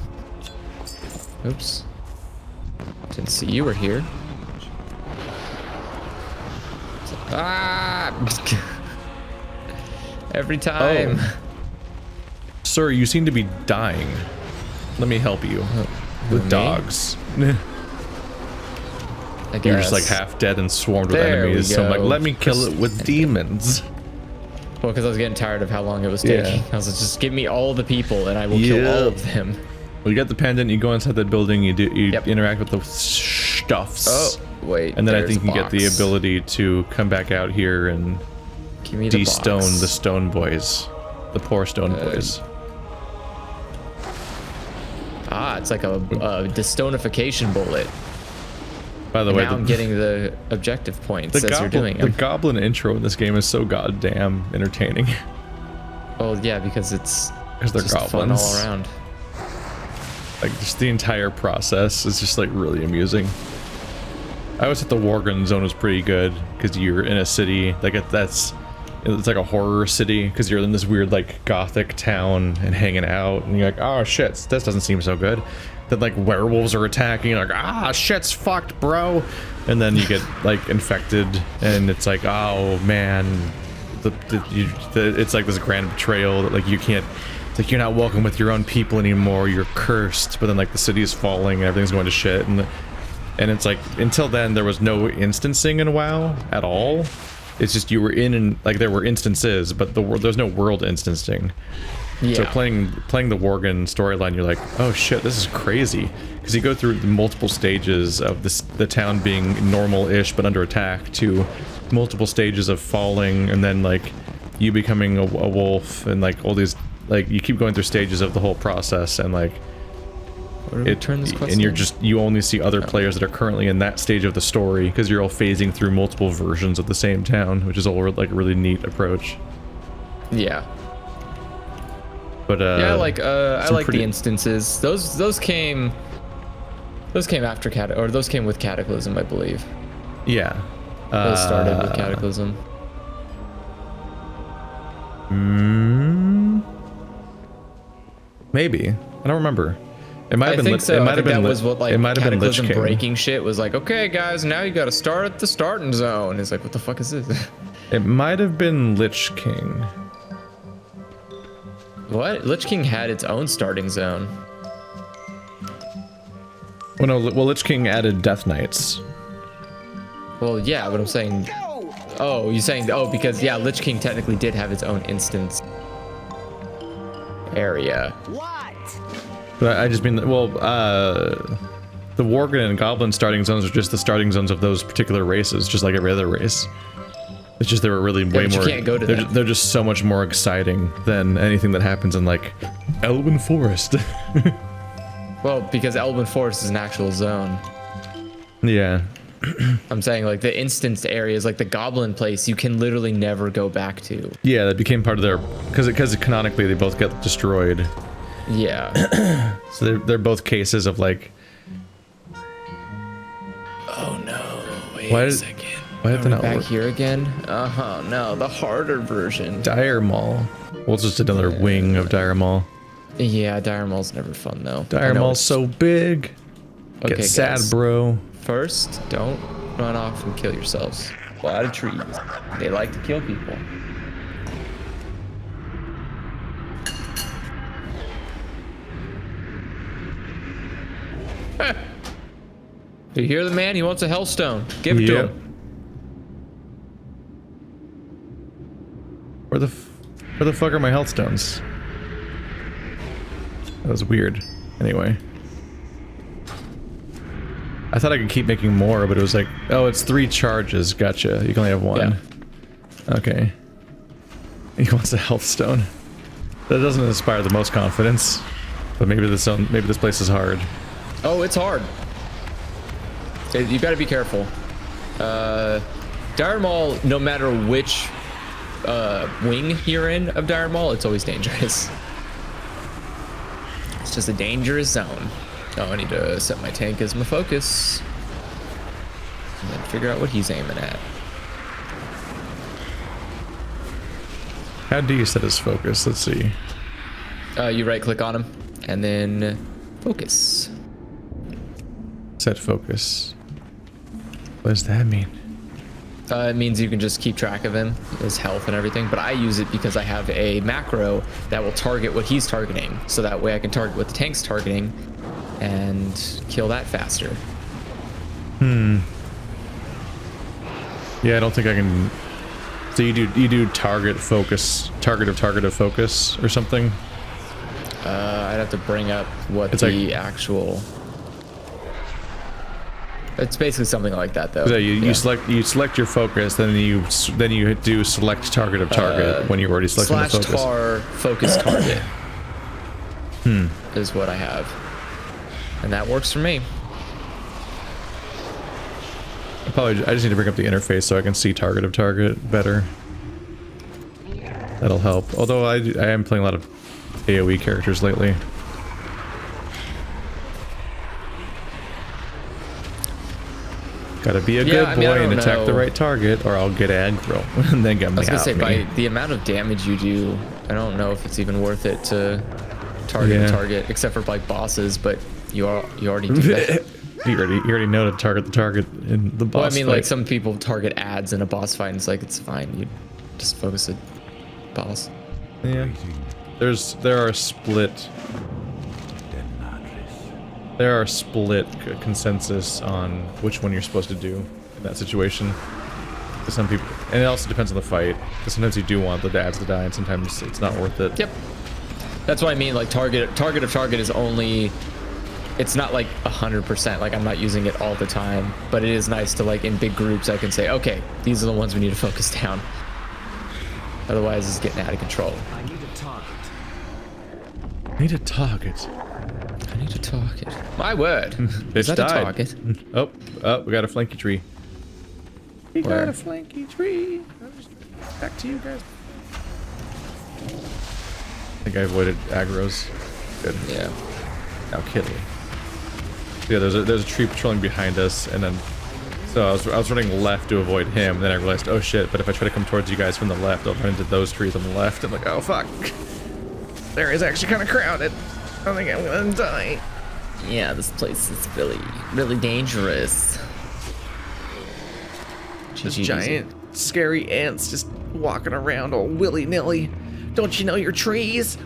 Oops. Didn't see you were here. Ah! Every time. Oh. Sir, you seem to be dying. Let me help you. With dogs. I guess. You're just like half dead and swarmed with enemies. So I'm like, let me kill it with demons. Well, because I was getting tired of how long it was taking. I was like, just give me all the people and I will kill all of them. Well, you get the pendant, you go inside that building, you interact with the stuffs. Oh, wait. And then I think you get the ability to come back out here and de-stone the stone boys. The poor stone boys. Ah, it's like a destonification bullet. By the way, now I'm getting the objective points as you're doing them. The goblin intro in this game is so goddamn entertaining. Well, yeah, because they're just goblins fun all around. Like just the entire process is just like really amusing. I always thought the Wargun zone was pretty good because you're in a city like it's like a horror city because you're in this weird like gothic town and hanging out and you're like, oh shit, this doesn't seem so good. Then like werewolves are attacking, you're like, ah shit's fucked, bro. And then you get like infected and it's like, oh man, it's like this grand betrayal that like you can't, it's like you're not welcome with your own people anymore, you're cursed. But then like the city is falling and everything's going to shit, and it's like until then there was no instancing in WoW at all. It's just you were in like there were instances, but there's no world instancing. Yeah. So playing the Worgen storyline, you're like, oh shit, this is crazy, because you go through the multiple stages of the town being normal-ish but under attack to multiple stages of falling, and then like you becoming a wolf, and like all these, like you keep going through stages of the whole process, and like you only see other players that are currently in that stage of the story because you're all phasing through multiple versions of the same town, which is all like a really neat approach. Yeah. But yeah, I like the instances. Those came after those came with Cataclysm, I believe. Yeah. Those started with Cataclysm. Maybe. I don't remember. It might have been so. It might have been that was what like it might have been Lich King. breaking shit was like, okay guys, now you gotta start at the starting zone. It's like, what the fuck is this? It might have been Lich King. What? Lich King had its own starting zone. Well, no. Well, Lich King added Death Knights. Well, yeah, but I'm saying. Oh, you're saying? Oh, because yeah, Lich King technically did have its own instance. area. But I just mean, well, the Worgen and Goblin starting zones are just the starting zones of those particular races, just like every other race. It's just they were really way but you more. can't go to them. They're just so much more exciting than anything that happens in like Elven Forest. Well, because Elven Forest is an actual zone. Yeah. I'm saying like the instanced areas, like the Goblin place, you can literally never go back to. Yeah, that became part of their because canonically they both get destroyed. Yeah. So they're both cases of like. Oh no! Wait Why a did- second. Why did they not Back work? here again? No, the harder version. Dire Maul. Well, it's just another wing of Dire Maul. Yeah, Dire Maul's never fun though. Dire Maul's so big. Okay, Get sad, guys. bro. First, don't run off and kill yourselves. A lot of trees. They like to kill people. You hear the man? He wants a Hellstone. Give it to Yep. him. Where the fuck are my health stones? That was weird. Anyway. I thought I could keep making more, but it was like, oh, it's 3 charges. Gotcha. You can only have 1. Yeah. Okay. He wants a health stone. That doesn't inspire the most confidence. But maybe this place is hard. Oh, it's hard. You gotta be careful. Dire Maul, no matter which wing you're in of Dire Maul, it's always dangerous. It's just a dangerous zone. Oh, I need to set my tank as my focus. And then figure out what he's aiming at. How do you set his focus? Let's see. You right click on him and then focus. Set focus. What does that mean? It means you can just keep track of him, his health and everything, but I use it because I have a macro that will target what he's targeting, so that way I can target what the tank's targeting and kill that faster. Yeah, I don't think I can. So you do target of focus or something? I'd have to bring up what It's the like- actual... It's basically something like that, though. So you select your focus, then you do select target of target when you're already selecting the Slash focus. tar focus target is what I have, and that works for me. I just need to bring up the interface so I can see target of target better. That'll help. Although I am playing a lot of AoE characters lately. Gotta be a good boy and attack the right target, or I'll get aggro and then get me. I was gonna say, by the amount of damage you do, I don't know if it's even worth it to target a target, except for like bosses. But you already do that. you already know to target the target in the boss. Well, I mean, fight. like some people target ads in a boss fight, and it's like it's fine. You just focus a boss. Yeah. There are split consensus on which one you're supposed to do in that situation. For some people, and it also depends on the fight. Because sometimes you do want the ads to die, and sometimes it's not worth it. Yep. That's what I mean. Like target of target is only. It's not like 100%. Like I'm not using it all the time, but it is nice to like in big groups. I can say, okay, these are the ones we need to focus down. Otherwise, it's getting out of control. I need a target. I need a target. I need a target. My word. Is Bitch that a died. target? Oh, we got a flanky tree. We Where? got a flanky tree. Back to you guys. I think I avoided aggro's. Good. Yeah. Now Kitty. Yeah, there's a tree patrolling behind us, and then so I was running left to avoid him. And then I realized, oh shit! But if I try to come towards you guys from the left, I'll run into those trees on the left. I'm like, oh fuck! There is actually kind of crowded. I think I'm gonna die. Yeah, this place is really dangerous. Just giant, scary ants just walking around all willy-nilly. Don't you know your trees?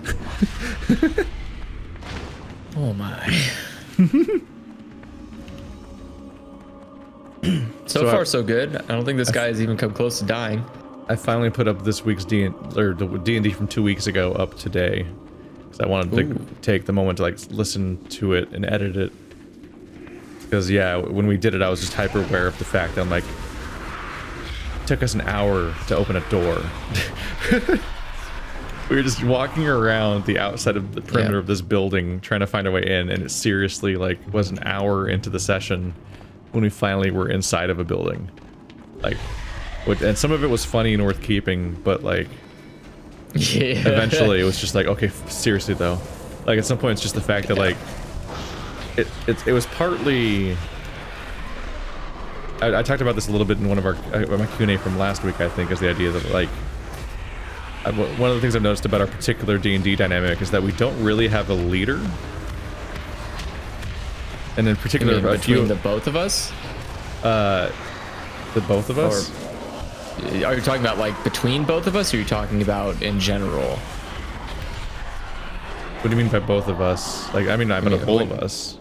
Oh my. So far, so good. I don't think this guy has even come close to dying. I finally put up this week's D&D from 2 weeks ago up today. 'Cause I wanted to take the moment to like listen to it and edit it. Because yeah, when we did it, I was just hyper aware of the fact that I'm like, it took us an hour to open a door. We were just walking around the outside of the perimeter of this building trying to find our way in, and it seriously like was an hour into the session when we finally were inside of a building. Like, and some of it was funny and worth keeping, but like, eventually it was just like, okay, seriously though. Like at some point it's just the fact that like, it was partly... I talked about this a little bit in one of my Q&A from last week, I think, is the idea that like, one of the things I've noticed about our particular D&D dynamic is that we don't really have a leader. And in particular, between the both of us? The both of us? Or are you talking about like between both of us, or are you talking about in general? What do you mean by both of us? Like, I mean all of us.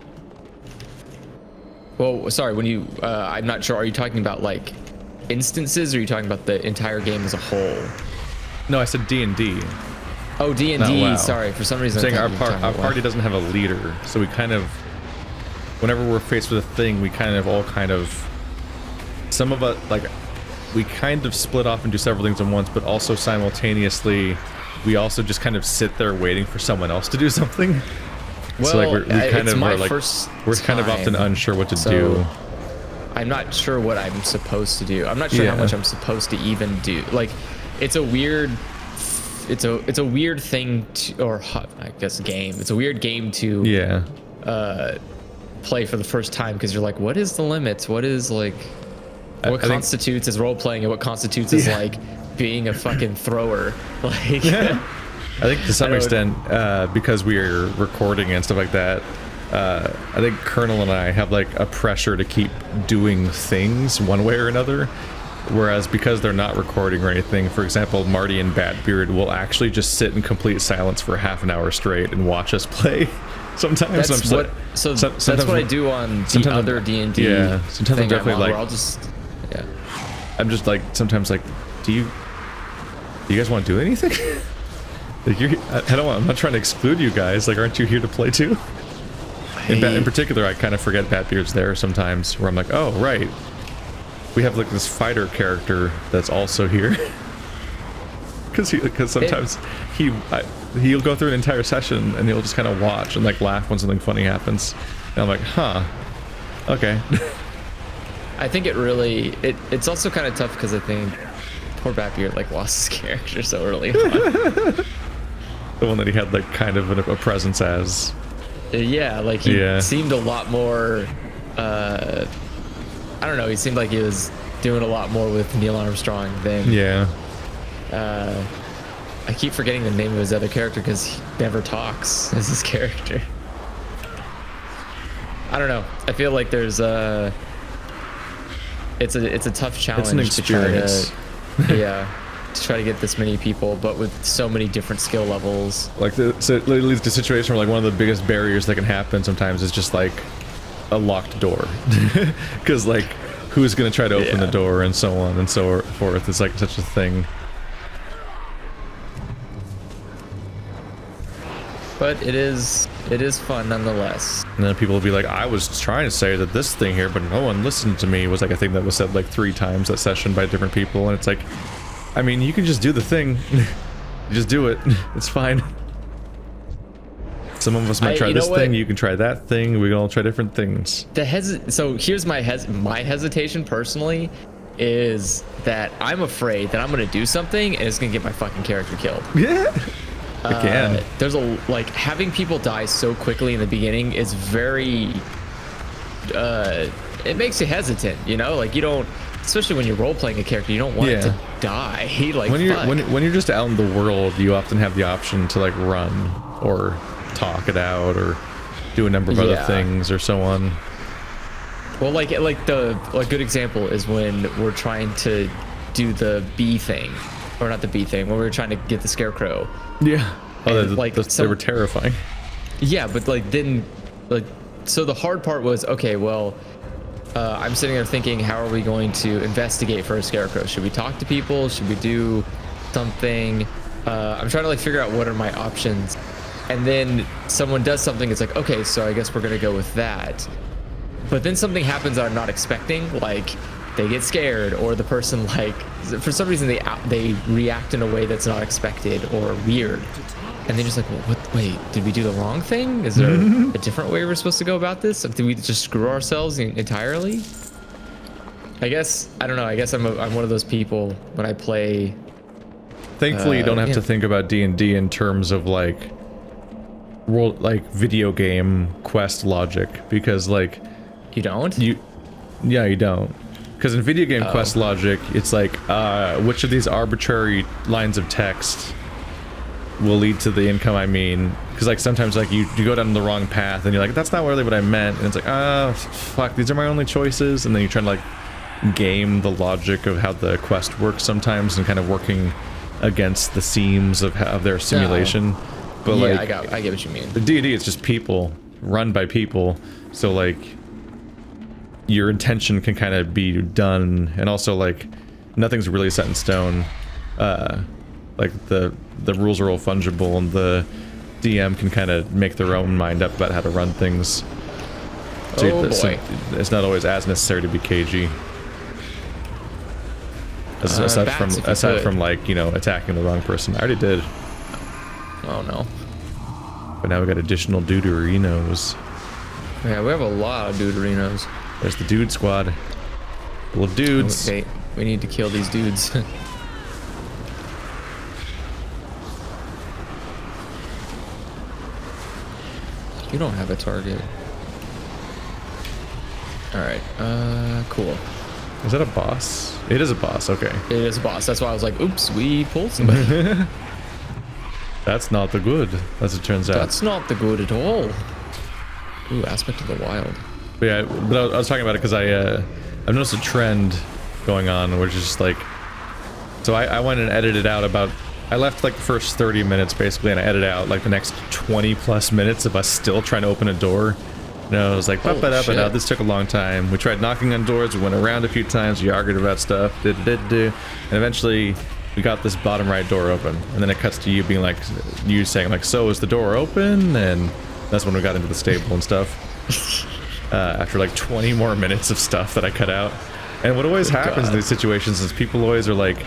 Well, sorry, when you, I'm not sure, are you talking about like instances, or are you talking about the entire game as a whole? No, I said D&D. Oh, D&D, WoW. Sorry, for some reason I'm saying our party doesn't have a leader, so we kind of, whenever we're faced with a thing, we kind of, some of us, like, we kind of split off and do several things at once, but also simultaneously, we also just kind of sit there waiting for someone else to do something. Well, so like we kind of are like, we're kind of time, often unsure what to do. I'm not sure what I'm supposed to do. I'm not sure how much I'm supposed to even do. Like, it's a weird thing to, or I guess game. It's a weird game to play for the first time, because you're like, what is the limits? What is like, what constitutes as role playing, and what constitutes as like being a fucking thrower? Like, I think to some extent, because we are recording and stuff like that, I think Colonel and I have like a pressure to keep doing things one way or another. Whereas because they're not recording or anything, for example, Marty and Batbeard will actually just sit in complete silence for half an hour straight and watch us play. Sometimes that's what. So that's what I do on the other D&D. Yeah, sometimes I'm definitely like, I'll just, I'm just like, sometimes like, do you guys want to do anything? Like, I'm not trying to exclude you guys. Like, aren't you here to play too? In particular, I kind of forget Batbeard's there sometimes, where I'm like, oh right. We have like this fighter character that's also here, because sometimes he'll go through an entire session and he'll just kind of watch and like laugh when something funny happens, and I'm like, huh, okay. I think it's also kind of tough because I think poor Batbeard like lost his character so early on. The one that he had like kind of a presence as. Yeah, like he seemed a lot more. I don't know, he seemed like he was doing a lot more with Neil Armstrong than... Yeah. I keep forgetting the name of his other character because he never talks as his character. I don't know. I feel like there's it's a tough challenge. It's an experience. to try to get this many people, but with so many different skill levels. Like, so it leads to a situation where like one of the biggest barriers that can happen sometimes is just like a locked door, because like who's gonna try to open the door and so on and so forth. It's like such a thing. But it is fun nonetheless. And then people will be like, I was trying to say that this thing here, but no one listened to me. Was like a thing that was said like 3 times that session by different people, and it's like, I mean, you can just do the thing. Just do it. It's fine. Some of us might try this thing, you can try that thing, we can all try different things. So here's my hesitation personally, is that I'm afraid that I'm gonna do something and it's gonna get my fucking character killed. Yeah. Again. There's like having people die so quickly in the beginning is very it makes you hesitant, you know? Like you don't, especially when you're role playing a character, you don't want it to die. Like when you're just out in the world, you often have the option to like run or talk it out or do a number of other things or so on. Well, like a good example is when we're trying to do the bee thing, or not the bee thing, when we were trying to get the scarecrow. Yeah. Oh, they were terrifying. Yeah, but like then, like, so the hard part was, okay, well, I'm sitting there thinking, how are we going to investigate for a scarecrow? Should we talk to people? Should we do something? I'm trying to like figure out what are my options. and then someone does something, it's like, okay, so I guess we're gonna go with that. But then something happens that I'm not expecting, like they get scared, or the person, like, for some reason they react in a way that's not expected or weird. And they're just like, well, what, wait, did we do the wrong thing? Is there a different way we're supposed to go about this? Did we just screw ourselves entirely? I guess, I don't know, I guess I'm one of those people when I play. Thankfully, you don't have to think about D&D in terms of like video game quest logic, because like you don't. You don't, because in video game quest logic, it's like which of these arbitrary lines of text will lead to the income I mean, because like sometimes like you go down the wrong path and you're like, that's not really what I meant, and it's like, oh fuck, these are my only choices, and then you try to like game the logic of how the quest works sometimes, and kind of working against the seams of their simulation. But yeah, like I get what you mean. The D&D, it's just people run by people, so like your intention can kind of be done, and also like nothing's really set in stone. Like the rules are all fungible, and the DM can kind of make their own mind up about how to run things. So it's not always as necessary to be cagey. Aside from like, you know, attacking the wrong person. I already did. Oh no. But now we got additional Deuterinos. Yeah, we have a lot of Deuterinos. There's the dude squad. Full of dudes. Okay, we need to kill these dudes. You don't have a target. Alright, cool. Is that a boss? It is a boss, okay. It is a boss. That's why I was like, oops, we pulled somebody. That's not the good, as it turns out. That's not the good at all. Ooh, aspect of the wild. But yeah, but I was talking about it because I've noticed a trend going on, which is just like, so I went and edited out about, I left like the first 30 minutes basically, and I edited out like the next 20 plus minutes of us still trying to open a door. And I was like, this took a long time. We tried knocking on doors, we went around a few times, we argued about stuff, and eventually we got this bottom right door open. And then it cuts to you being like, you saying like, so is the door open? And that's when we got into the stable and stuff. After like 20 more minutes of stuff that I cut out. And what always happens in these situations is people always are like,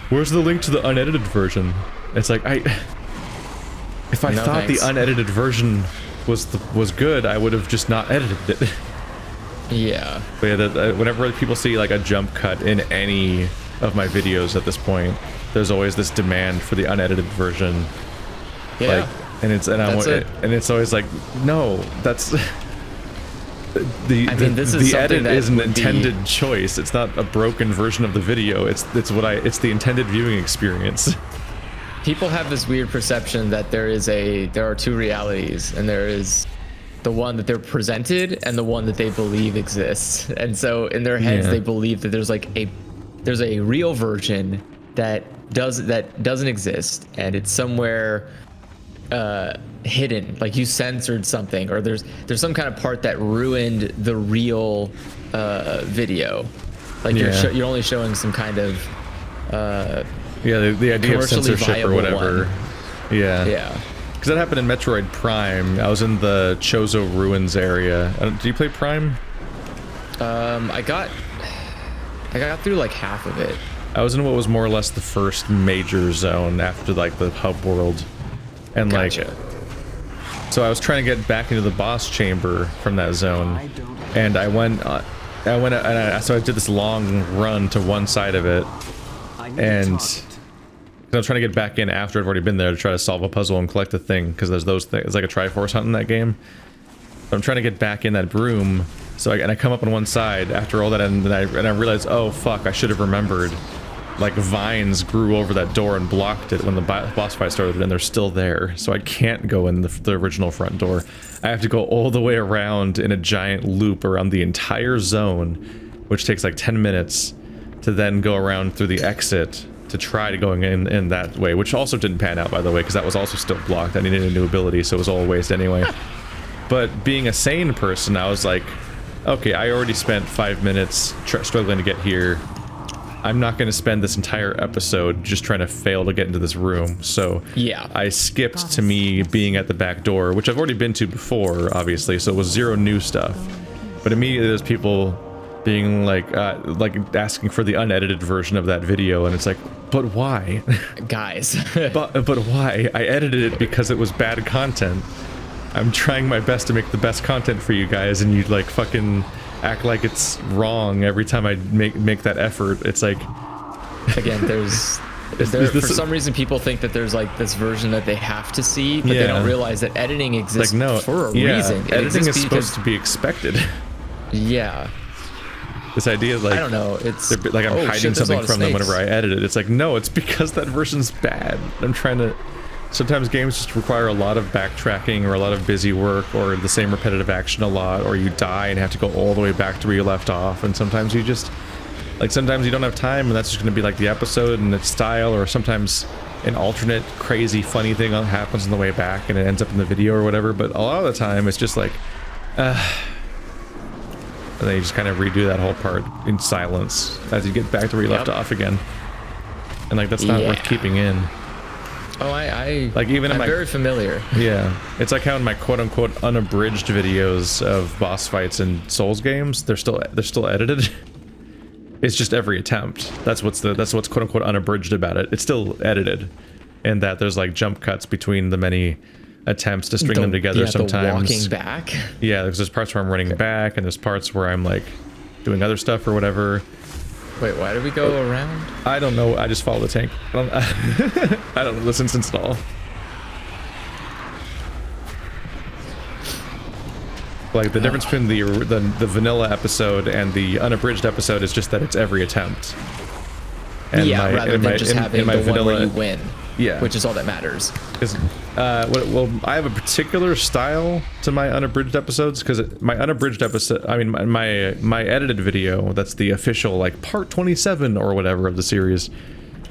where's the link to the unedited version? It's like, if I thought the unedited version was good, I would have just not edited it. Yeah. But yeah, whenever people see like a jump cut in any of my videos at this point, there's always this demand for the unedited version. Yeah. Like, and it's always like, no, that's the edit is an intended choice. It's not a broken version of the video. It's the intended viewing experience. People have this weird perception that there are two realities, and there is the one that they're presented and the one that they believe exists. And so in their heads, they believe that there's a real version that doesn't exist, and it's somewhere hidden, like you censored something, or there's some kind of part that ruined the real video, like you're only showing some kind of the idea of censorship or whatever. Yeah because that happened in Metroid Prime. I was in the Chozo Ruins area. Did you play Prime? I got through like half of it. I was in what was more or less the first major zone after like the hub world, and gotcha. So I was trying to get back into the boss chamber from that zone, and so I did this long run to one side of it, and I was trying to get back in after I've already been there to try to solve a puzzle and collect a thing, because there's those things. It's like a Triforce hunt in that game. So I'm trying to get back in that room, and I come up on one side after all that, and I realized, oh fuck, I should have remembered. Like vines grew over that door and blocked it when the boss fight started, and they're still there. So I can't go in the original front door. I have to go all the way around in a giant loop around the entire zone, which takes like 10 minutes, to then go around through the exit to try to going in that way, which also didn't pan out, by the way, because that was also still blocked. I needed a new ability, so it was all a waste anyway. But being a sane person, I was like, okay, I already spent 5 minutes struggling to get here. I'm not going to spend this entire episode just trying to fail to get into this room. So Yeah. I skipped to me being at the back door, which I've already been to before, obviously. So it was zero new stuff. But immediately there's people being like asking for the unedited version of that video, and it's like, but why? Guys. but why? I edited it because it was bad content. I'm trying my best to make the best content for you guys, and you like fucking act like it's wrong every time I make that effort. It's like, Again, for some reason people think that there's like this version that they have to see, but they don't realize that editing exists for a reason. Editing is supposed to be expected. Yeah. This idea like, I don't know, it's like I'm hiding something from them whenever I edit it. It's like, no, it's because that version's bad. I'm trying to... Sometimes games just require a lot of backtracking or a lot of busy work or the same repetitive action a lot, or you die and have to go all the way back to where you left off, and sometimes you just... Like, sometimes you don't have time, and that's just going to be like the episode and its style, or sometimes an alternate, crazy, funny thing happens on the way back and it ends up in the video or whatever, but a lot of the time it's just like... and then you just kind of redo that whole part in silence as you get back to where you left off again. And like, that's not worth keeping in. Oh, like even I'm in my, very familiar. Yeah, it's like how in my quote-unquote unabridged videos of boss fights in Souls games, they're still edited. It's just every attempt. That's what's quote-unquote unabridged about it. It's still edited, and that there's like jump cuts between the many attempts to string them together. Sometimes the walking back. Yeah, because there's parts where I'm running back, and there's parts where I'm like doing other stuff or whatever. Wait, why did we go around? I don't know. I just follow the tank. I don't know this instance at all. Like, the difference between the vanilla episode and the unabridged episode is just that it's every attempt. And rather than just having the one where you win. Yeah. Which is all that matters. Because, well, I have a particular style to my unabridged episodes, because my unabridged episode, I mean, my edited video, that's the official, like, part 27 or whatever of the series,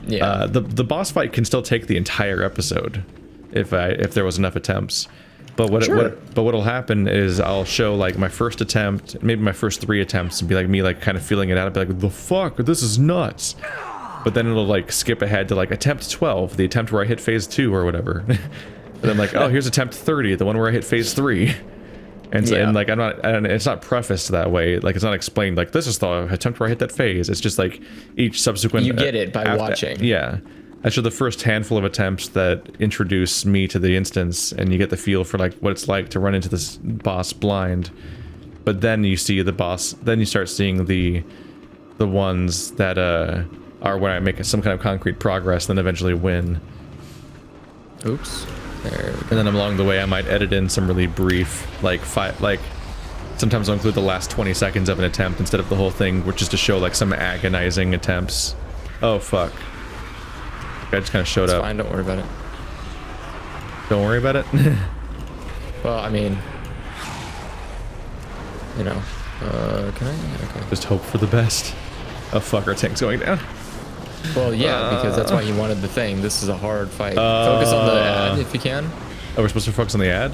the boss fight can still take the entire episode if there was enough attempts. But what'll happen is I'll show like my first attempt, maybe my first 3 attempts, and be like me like kind of feeling it out, and be like, the fuck, this is nuts. But then it'll like skip ahead to like attempt 12, the attempt where I hit phase 2 or whatever. And I'm like, oh, here's attempt 30, the one where I hit phase 3. And, so, and like it's not prefaced that way, like it's not explained like this is the attempt where I hit that phase. It's just like each subsequent... You get it by watching. Yeah. I show the first handful of attempts that introduce me to the instance, and you get the feel for like what it's like to run into this boss blind. But then you see the boss, then you start seeing the ones that are when I make some kind of concrete progress, then eventually win. Oops. There we go. And then along the way I might edit in some really brief, like sometimes I'll include the last 20 seconds of an attempt instead of the whole thing, which is to show like some agonizing attempts. Oh fuck. I just kind of showed up. Fine, don't worry about it. Don't worry about it? Well, I mean, you know, can I? Okay. Just hope for the best. Oh fuck, our tank's going down. Well, yeah, because that's why you wanted the thing. This is a hard fight. Focus on the ad if you can. Oh, we're supposed to focus on the ad?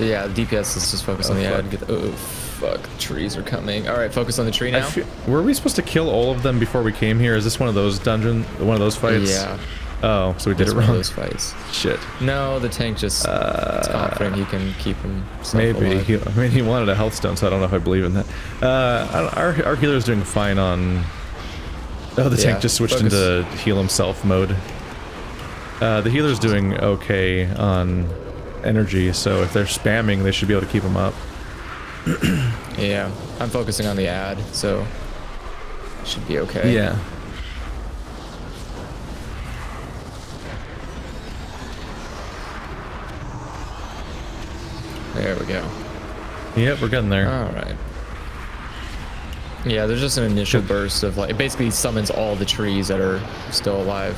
Yeah, the DPS is just focus on the ad. Oh, fuck, trees are coming. All right, focus on the tree now. Were we supposed to kill all of them before we came here? Is this one of those one of those fights? Yeah. Oh, so we did it wrong. One of those fights. Shit. No, the tank just is confident he can keep himself maybe. alive. He wanted a health stone, so I don't know if I believe in that. Our healer's doing fine on... Oh, the tank just switched into heal himself mode. The healer's doing okay on energy, so if they're spamming, they should be able to keep him up. Yeah, I'm focusing on the ad, so should be okay. Yeah. There we go. Yep, we're getting there. All right. Yeah, there's just an initial burst of like, it basically summons all the trees that are still alive.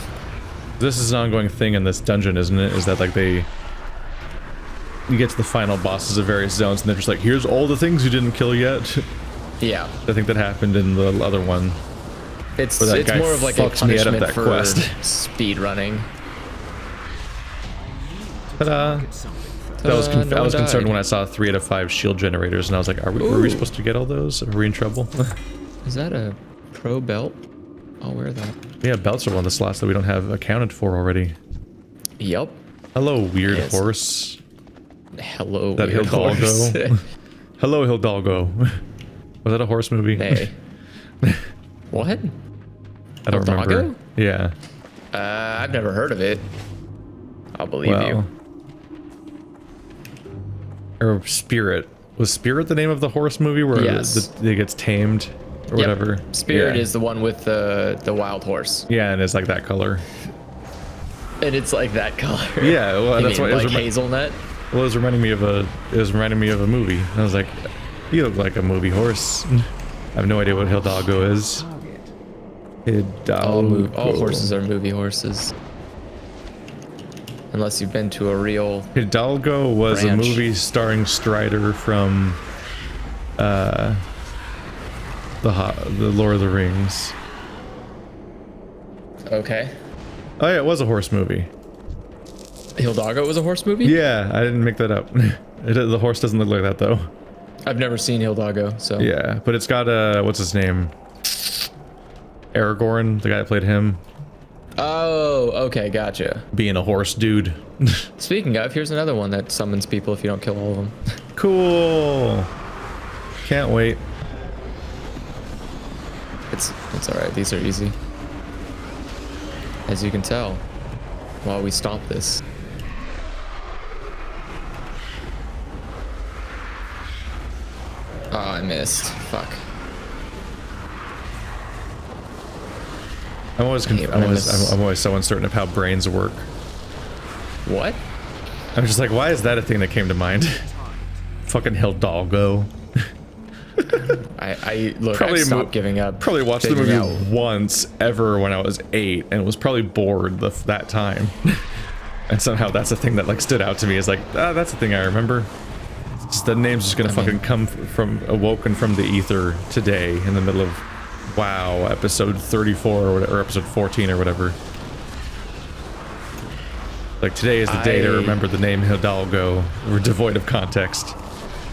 This is an ongoing thing in this dungeon, isn't it? Is that like you get to the final bosses of various zones and they're just like, here's all the things you didn't kill yet. Yeah. I think that happened in the other one. It's more of like a punishment for speed running. Ta-da! I was concerned when I saw 3 out of 5 shield generators, and I was like, were we supposed to get all those? Are we in trouble? Is that a pro belt? I'll wear that. Yeah, belts are one of the slots that we don't have accounted for already. Yep. Hello, weird Yes. horse. Hello, That weird horse. Hildalgo. Hello, Hildalgo. Was that a horse movie? Hey. What? I don't remember. Hildalgo? Yeah. I've never heard of it. I'll believe you. Or Spirit. Was Spirit the name of the horse movie where Yes. it gets tamed or whatever? Spirit Yeah. is the one with the wild horse. Yeah, and it's like that color. And it's like that color. Yeah, well, You that's mean, what it was. like hazelnut. Well, it was reminding me of a movie. And I was like, you look like a movie horse. I have no idea what Hildalgo is. Hidalgo. All horses are movie horses. Unless you've been to a real Hidalgo was ranch. a movie starring Strider from the Lord of the Rings. Okay. Oh yeah, it was a horse movie. Hildalgo was a horse movie? Yeah, I didn't make that up. The horse doesn't look like that though. I've never seen Hildalgo, so. Yeah, but it's got what's his name? Aragorn, the guy that played him, Oh, okay, gotcha. being a horse dude. Speaking of, here's another one that summons people if you don't kill all of them. Cool. Can't wait. It's alright, these are easy. As you can tell, while we stop this. Oh, I missed. Fuck. I'm always hate when I miss- I'm always so uncertain of how brains work. What? I'm just like, why is that a thing that came to mind? Fucking Hildalgo. I look, Probably I a mo- stopped giving up. Probably watched the figuring movie out- once ever when I was 8 and was probably bored that time. And somehow that's the thing that like stood out to me is like, that's the thing I remember. It's just the name's just gonna fucking come from awoken from the ether today in the middle of WoW episode 34 or whatever, or episode 14 or whatever. Like today is the day to remember the name Hidalgo. We're devoid of context.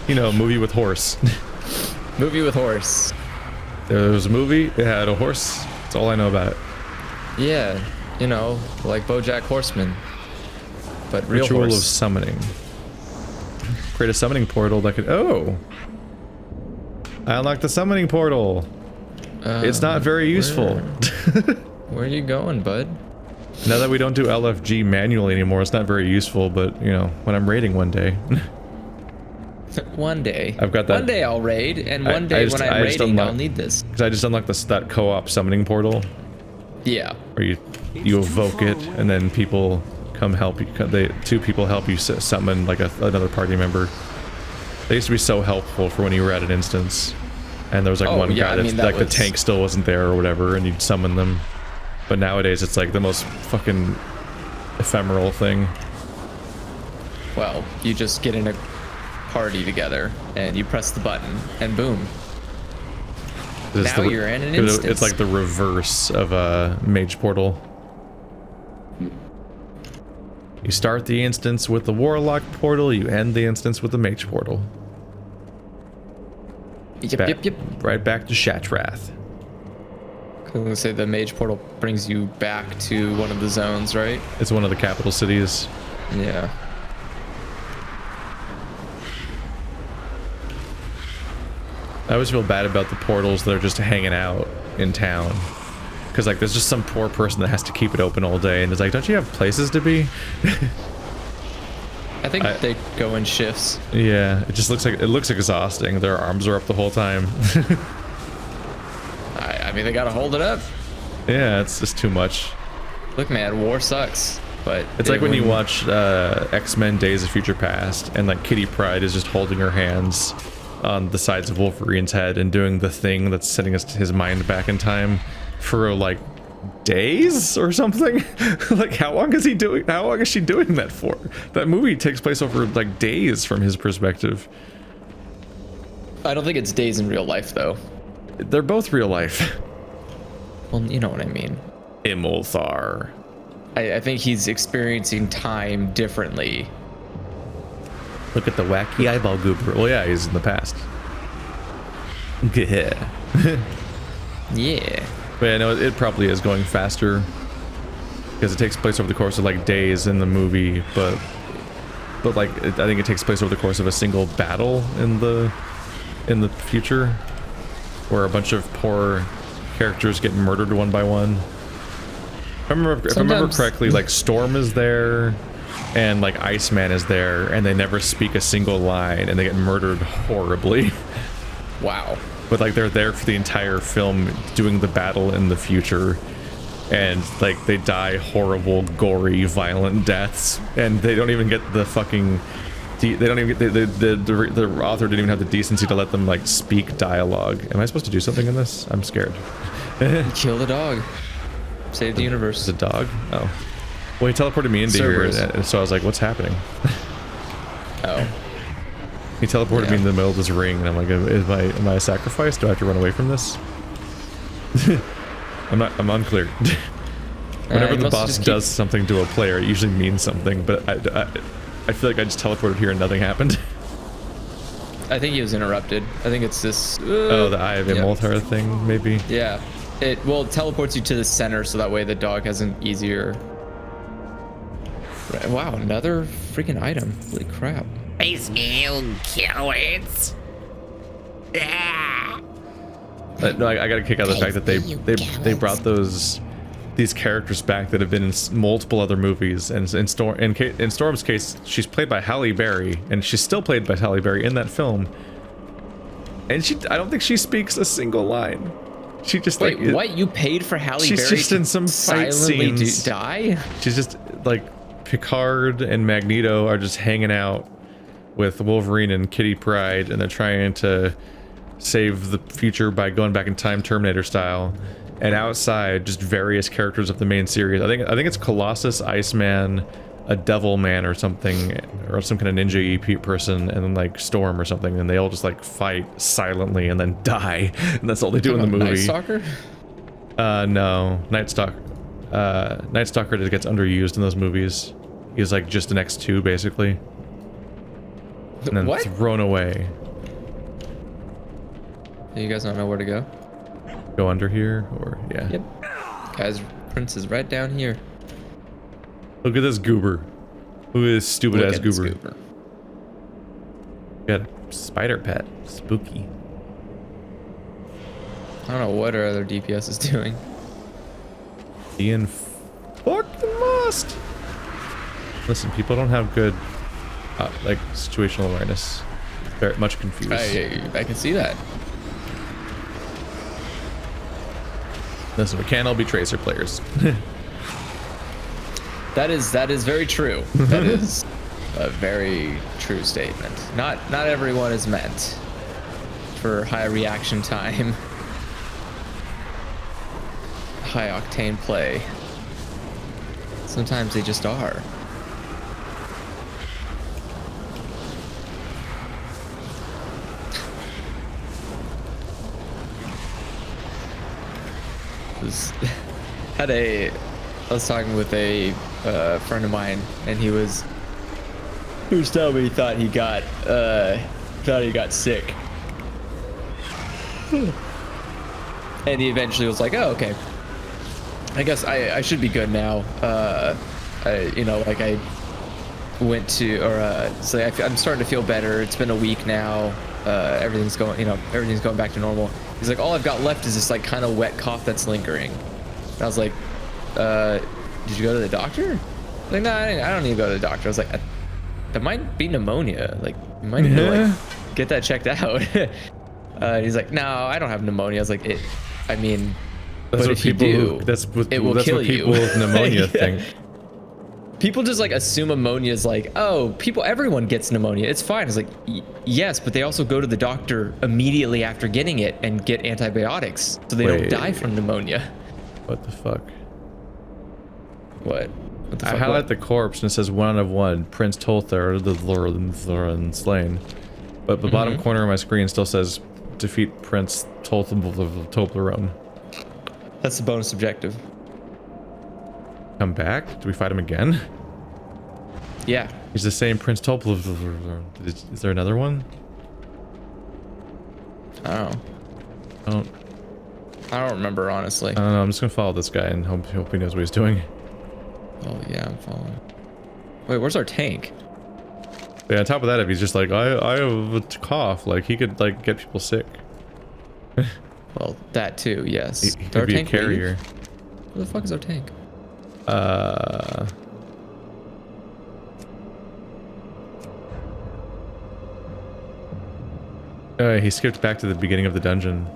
You know, movie with horse. Movie with horse. There was a movie, it had a horse. That's all I know about it. Yeah, you know, like BoJack Horseman. But real Ritual of horse. summoning. Create a summoning portal that could... Oh! I unlocked the summoning portal. It's not very useful. Where are you going, bud? Now that we don't do LFG manually anymore, it's not very useful, but, you know, when I'm raiding one day... One day. I've got that- One day I'll raid, and one I day just- when I I'm just raiding, I'll unlocked- need this. Because I just unlocked that co-op summoning portal, Yeah. where you evoke it, and then people come help you. Two people help you summon, like, another party member. They used to be so helpful for when you were at an instance. And there was like one guy that's like the tank still wasn't there or whatever, and you'd summon them. But nowadays it's like the most fucking ephemeral thing. Well, you just get in a party together, and you press the button, and boom. Now you're in an instance. It's like the reverse of a mage portal. You start the instance with the warlock portal, you end the instance with the mage portal. Yep. Right back to Shatrath. I was gonna say the mage portal brings you back to one of the zones, right? It's one of the capital cities. Yeah. I always feel bad about the portals that are just hanging out in town. Because, like, there's just some poor person that has to keep it open all day, and it's like, don't you have places to be? I think they go in shifts. Yeah, it just looks like, it looks exhausting. Their arms are up the whole time. I mean, they gotta hold it up. Yeah, it's just too much. Look, man, war sucks, but... It's like when you watch X-Men Days of Future Past, and, like, Kitty Pryde is just holding her hands on the sides of Wolverine's head and doing the thing that's sending his mind back in time for, like, days or something. Like, how long is she doing that for? That movie takes place over like days from his perspective. I don't think it's days in real life, though. They're both real life. Well, you know what I mean. Imulthar. I think he's experiencing time differently. Look at the wacky eyeball goober. Well, yeah, he's in the past. Yeah. Yeah. But yeah, no, it probably is going faster because it takes place over the course of like days in the movie, but like I think it takes place over the course of a single battle in the future, where a bunch of poor characters get murdered one by one. If I remember correctly, like Storm is there, and like Iceman is there, and they never speak a single line, and they get murdered horribly. Wow. But like they're there for the entire film doing the battle in the future, and like they die horrible, gory, violent deaths, and they don't even get the fucking they don't even get the author didn't even have the decency to let them like speak dialogue. Am I supposed to do something in this? I'm scared. Kill the dog. Save the universe. The dog? Oh. Well, he teleported me into here, and so I was like, what's happening? Oh. He teleported me in the middle of this ring, and I'm like, am I a sacrifice? Do I have to run away from this? I'm unclear. Whenever the boss does something to a player, it usually means something, but I feel like I just teleported here and nothing happened. I think he was interrupted. I think it's this... oh, the Eye of Imoltar thing, maybe? Yeah. It teleports you to the center, so that way the dog has an easier... Wow, another freaking item. Holy crap. Face me, you cowards. Ah. No, I gotta kick out the fact that they brought these characters back that have been in multiple other movies, and in Storm's case, she's played by Halle Berry, and she's still played by Halle Berry in that film, and I don't think she speaks a single line. She just wait, what? You paid for Halle Berry? She's just in some fight scenes. Die? She's just like Picard and Magneto are just hanging out with Wolverine and Kitty Pryde, and they're trying to save the future by going back in time, Terminator style. And outside, just various characters of the main series. I think it's Colossus, Iceman, a Devil Man or something, or some kind of ninja EP person, and then like Storm or something, and they all just like fight silently and then die, and that's all they do in the movie. Night Stalker? No, Night Stalker. Night Stalker gets underused in those movies. He's like just an X2 basically, and then thrown away. You guys don't know where to go? Go under here, or yeah. Yep. Guys, Prince is right down here. Look at this goober. Who is stupid ass goober? Got a spider pet. Spooky. I don't know what our other DPS is doing. Ian fucking must. Listen, people don't have good like situational awareness. Very much confused. I can see that. Listen, we can't all be Tracer players. That is very true. That is a very true statement. Not everyone is meant for high reaction time, high octane play. Sometimes they just are. I was talking with a friend of mine, and he was telling me he thought he got sick, and he eventually was like, "Oh, okay. I guess I should be good now." I went to, so I'm starting to feel better. It's been a week now. Everything's going back to normal. He's like, all I've got left is this like kind of wet cough that's lingering. And I was like, did you go to the doctor? Like, no, I don't need to go to the doctor. I was like, that might be pneumonia. Like, you might need to like get that checked out. He's like, no, I don't have pneumonia. I was like, but if you do, it will kill you. People with pneumonia think. People just like assume ammonia is like, oh, everyone gets pneumonia. It's fine. It's like, yes, but they also go to the doctor immediately after getting it and get antibiotics so they don't die from pneumonia. What the fuck? What? What the fuck? I highlight the corpse and it says 1 of 1, Prince Tolthar, the Thorin slain. But the bottom corner of my screen still says defeat Prince Tolthar. That's the bonus objective. Come back? Do we fight him again? Yeah. He's the same Prince Tolthar. Is there another one? Oh. I don't remember, honestly. I don't know, I'm just gonna follow this guy and hope he knows what he's doing. Oh, yeah, I'm following. Wait, where's our tank? Yeah, on top of that, if he's just like, I have a cough, like, he could, like, get people sick. Well, that too, yes. He Did could our be a tank leave? carrier. Where the fuck is our tank? He skipped back to the beginning of the dungeon.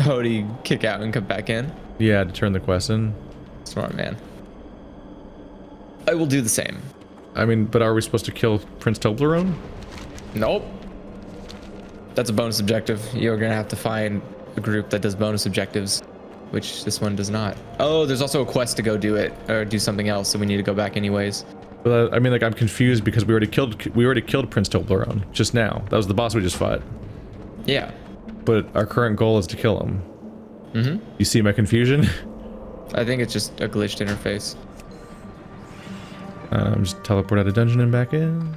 Oh, did he kick out and come back in? Yeah, to turn the quest in. Smart man. I will do the same. I mean, but are we supposed to kill Prince Toblerone? Nope. That's a bonus objective. You're gonna have to find a group that does bonus objectives, which this one does not. Oh, there's also a quest to go do it or do something else, so we need to go back anyways. But I mean, like, I'm confused because we already killed Prince Toblerone just now. That was the boss we just fought. Yeah. But our current goal is to kill him. Mm-hmm. You see my confusion? I think it's just a glitched interface. Just teleport out of dungeon and back in.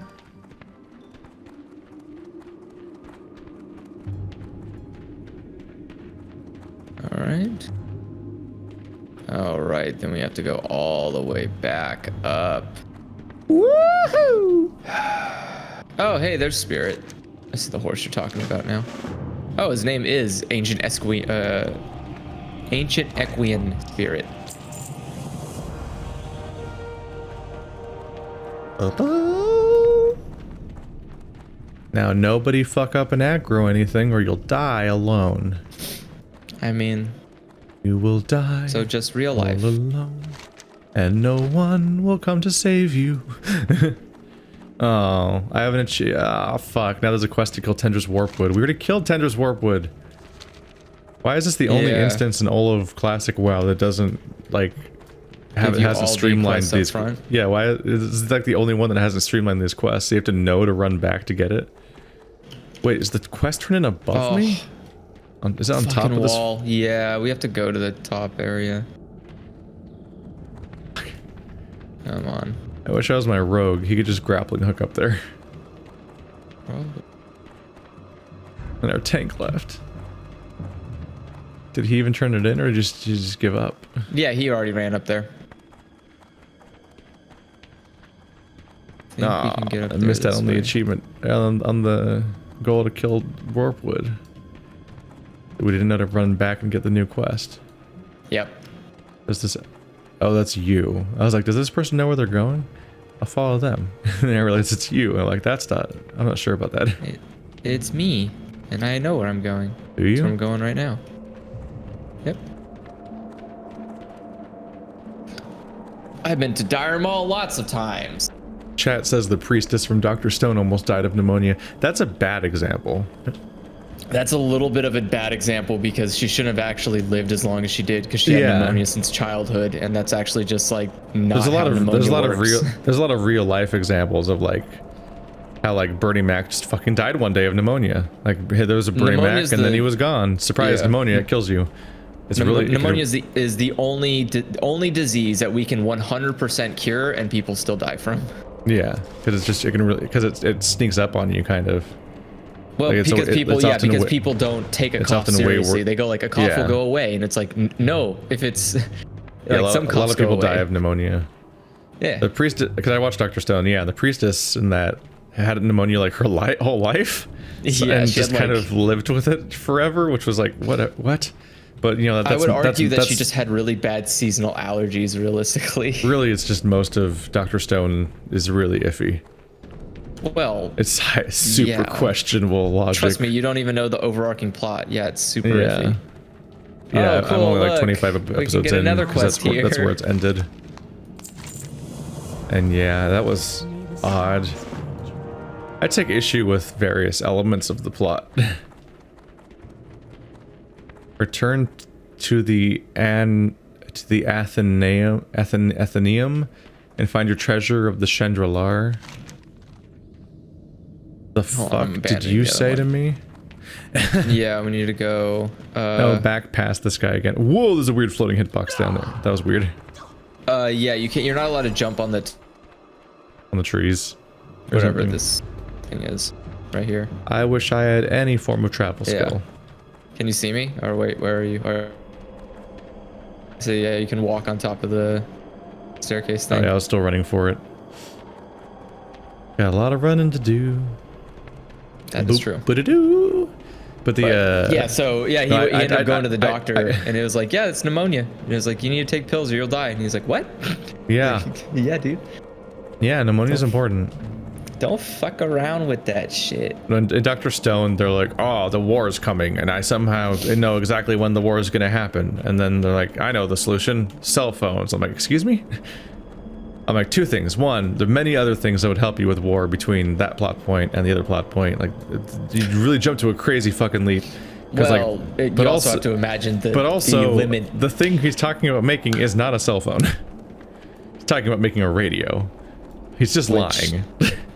Alright. Alright, then we have to go all the way back up. Woohoo! Oh, hey, there's Spirit. This is the horse you're talking about now. Oh, his name is Ancient Equian Spirit. Now, nobody fuck up and aggro anything or you'll die alone. I mean, You will die so just real all life. alone. And no one will come to save you. Oh, I haven't achieved. Ah, fuck. Now there's a quest to kill Tendra's Warpwood. We already killed Tendra's Warpwood. Why is this the only Yeah. instance in all of Classic WoW that doesn't, like, Give you hasn't all the streamlined quests up these? front? Yeah, why is like the only one that hasn't streamlined these quests? You have to know to run back to get it. Wait, is the quest turning above me? Is it on top Fucking of this? wall. Yeah, we have to go to the top area. Come on. I wish I was my rogue. He could just grappling hook up there. And our tank left. Did he even turn it in, or did you just give up? Yeah, he already ran up there. I think we can get up I there missed out this on the way. achievement on the goal to kill Warpwood. We didn't know to run back and get the new quest. Yep. Does this? Oh, that's you. I was like, does this person know where they're going? I'll follow them. And I realized it's you. And I'm like, that's not. I'm not sure about that. It's me, and I know where I'm going. Do you? That's where I'm going right now. Yep. I've been to Dire Mall lots of times. Chat says the priestess from Dr. Stone almost died of pneumonia. That's a bad example. That's a little bit of a bad example because she shouldn't have actually lived as long as she did because she had pneumonia since childhood, and that's actually just like not There's a lot how of pneumonia works. there's a lot of real life examples of like how like Bernie Mac just fucking died one day of pneumonia. Like there was a Bernie Mac Pneumonia's and then the- he was gone. Surprise, Yeah. pneumonia, it kills you. It's really Pneumonia is the only disease that we can 100% cure and people still die from. yeah, because it's just it sneaks up on you kind of. Well, Like, because people, it's yeah, often because way- people don't take a it's cough often way seriously. wor- They go like a cough Yeah. will go away, and it's like no, if it's Yeah, like some a lot coughs of people go away. die of pneumonia. Yeah, The priestess, because I watched Dr. Stone. Yeah, the priestess in that had pneumonia like her whole life. Yeah, and she just had, kind like- of lived with it forever, which was like what? But you know, that's, I would argue that she that's- just had really bad seasonal allergies. Realistically, really, it's just most of Dr. Stone is really iffy. well, It's super Yeah. questionable logic. trust me, you don't even know the overarching plot. Yeah, it's super Yeah. iffy. Yeah, Oh, I'm cool, only like look. 25 We can episodes get in. another 'Cause that's quest that's here. where it's ended. And yeah, that was odd. I take issue with various elements of the plot. Return to the Athenaeum and find your treasure of the Zandalar. The Hold on, I'm fuck did abandoning you the other say one. to me? Yeah, we need to go. No, back past this guy again. Whoa, there's a weird floating hitbox down there. That was weird. Yeah, you can't. You're not allowed to jump on the On the trees. Or whatever something. this thing is, right here. I wish I had any form of travel Yeah. skill. Can you see me? Or wait, where are you? Or so yeah, you can walk on top of the staircase thing. Oh, yeah, I was still running for it. Got a lot of running to do. That is true. But the yeah, so yeah, he ended up going to the doctor, I- and it was like, yeah, it's pneumonia. And it was like, you need to take pills or you'll die. And he's like, what? yeah, Yeah, dude. yeah, pneumonia's important. Don't fuck around with that shit. In Dr. Stone, they're like, oh, the war is coming, and I somehow know exactly when the war is going to happen. And then they're like, I know the solution, cell phones. I'm like, excuse me? I'm like, two things. One, there are many other things that would help you with war between that plot point and the other plot point. Like, you really jump to a crazy fucking leap. Well, like, you also have to imagine the limit. the thing he's talking about making is not a cell phone. He's talking about making a radio. He's just lying.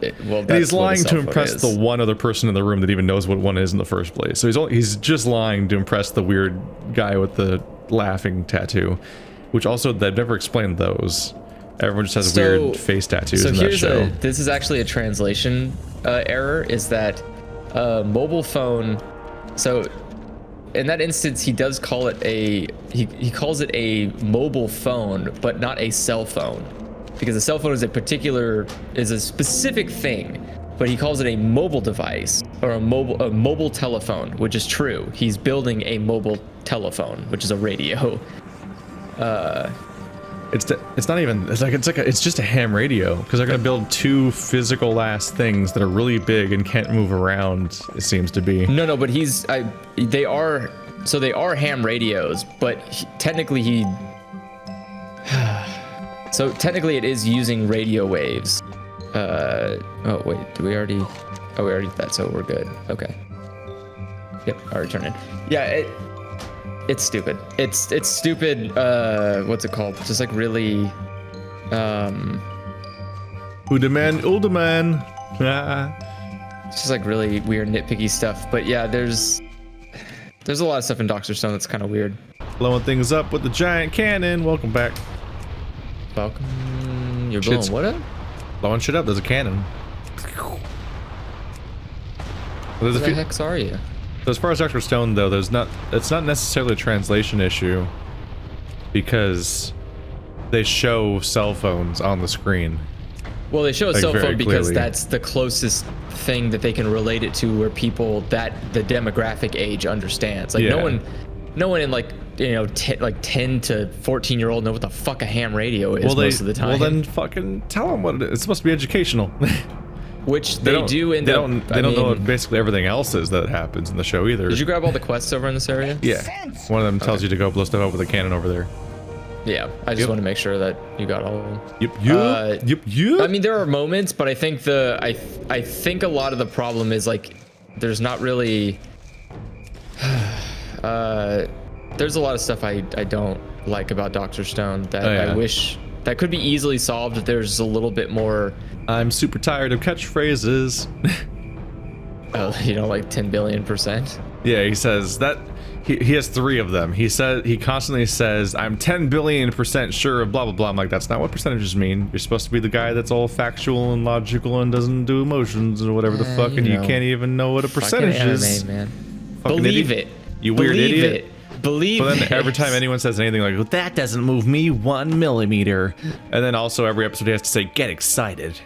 And he's lying to impress the one other person in the room that even knows what one is in the first place. So he's just lying to impress the weird guy with the laughing tattoo, which also they've never explained those. Everyone just has weird face tattoos in that show. This is actually a translation error. Is that mobile phone? So in that instance, he does call it he calls it a mobile phone, but not a cell phone, because a cell phone is a specific thing. But he calls it a mobile device or a mobile telephone, which is true. He's building a mobile telephone, which is a radio. It's not even, it's just a ham radio, because they're gonna build two physical ass things that are really big and can't move around, it seems to be. No, but they are ham radios, but technically so technically it is using radio waves. Oh wait, we already did that, so we're good. Okay. Yep, already turned in. Yeah, it's stupid. It's stupid. What's it called? Just like really. Uldaman. It's just like really weird, nitpicky stuff. But yeah, there's a lot of stuff in Dr. Stone that's kind of weird. Blowing things up with the giant cannon. Welcome back. Welcome. You're blowing what up? Blowing shit up. There's a cannon. Where the heck are you? So as far as Dr. Stone, though, it's not necessarily a translation issue, because they show cell phones on the screen. Well, they show a cell phone because clearly. that's the closest thing that they can relate it to, where people that the demographic age understands. Like no one in like 10 to 14-year-old know what the fuck a ham radio is most of the time. Well, then fucking tell them what it is. It's supposed to be educational. Which they do end up. They don't know what basically everything else is that happens in the show either. Did you grab all the quests over in this area? Yeah. One of them tells you to go blow stuff up with a cannon over there. Yeah, I just want to make sure that you got all of them. Yep. I mean, there are moments, but I think I think a lot of the problem is like there's not really. There's a lot of stuff I don't like about Dr. Stone that I wish that could be easily solved if there's a little bit more. I'm super tired of catchphrases. Oh, you know, like 10 billion%? Yeah, he says that. He has 3 of them. He constantly says, I'm 10 billion% sure of blah blah blah. I'm like, that's not what percentages mean. You're supposed to be the guy that's all factual and logical and doesn't do emotions or whatever the fuck, and you can't even know what a percentage is. Man. Fucking Believe idiot. it. You weird idiot. Believe But then it. every time anyone says anything like, well, that doesn't move me 1 millimeter. And then also every episode he has to say, get excited.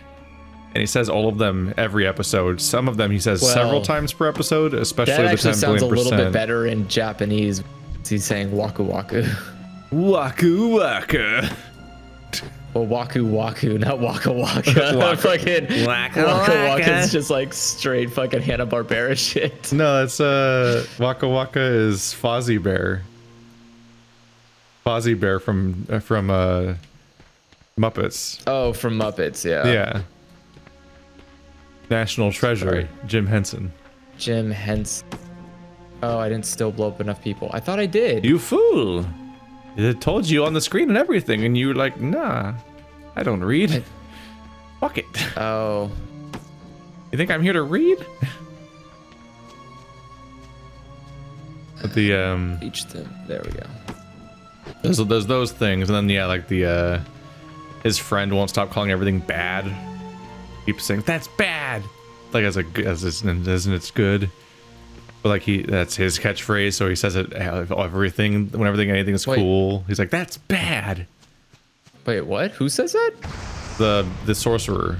And he says all of them every episode. Some of them he says several times per episode, especially that the 10 actually sounds a little bit %. better in Japanese. He's saying waku waku. Waku waka. Well, waku waku, not waka waka. Fucking waka waka is just like straight fucking Hanna-Barbera shit. No, it's Waka Waka is Fozzie Bear. Fozzie Bear from Muppets. Oh, from Muppets, yeah. Yeah. National Treasure, Sorry. Jim Henson. Jim Henson. Oh, I didn't still blow up enough people. I thought I did. You fool! It told you on the screen and everything, and you were like, nah, I don't read. Fuck it. Oh. You think I'm here to read? But the Each them. There we go. there's those things, and then yeah, like the his friend won't stop calling everything bad. Keeps saying that's bad, like isn't it good? But like that's his catchphrase, so he says it everything whenever anything is Wait. cool. He's like, "That's bad." Wait, what? Who says that? The sorcerer,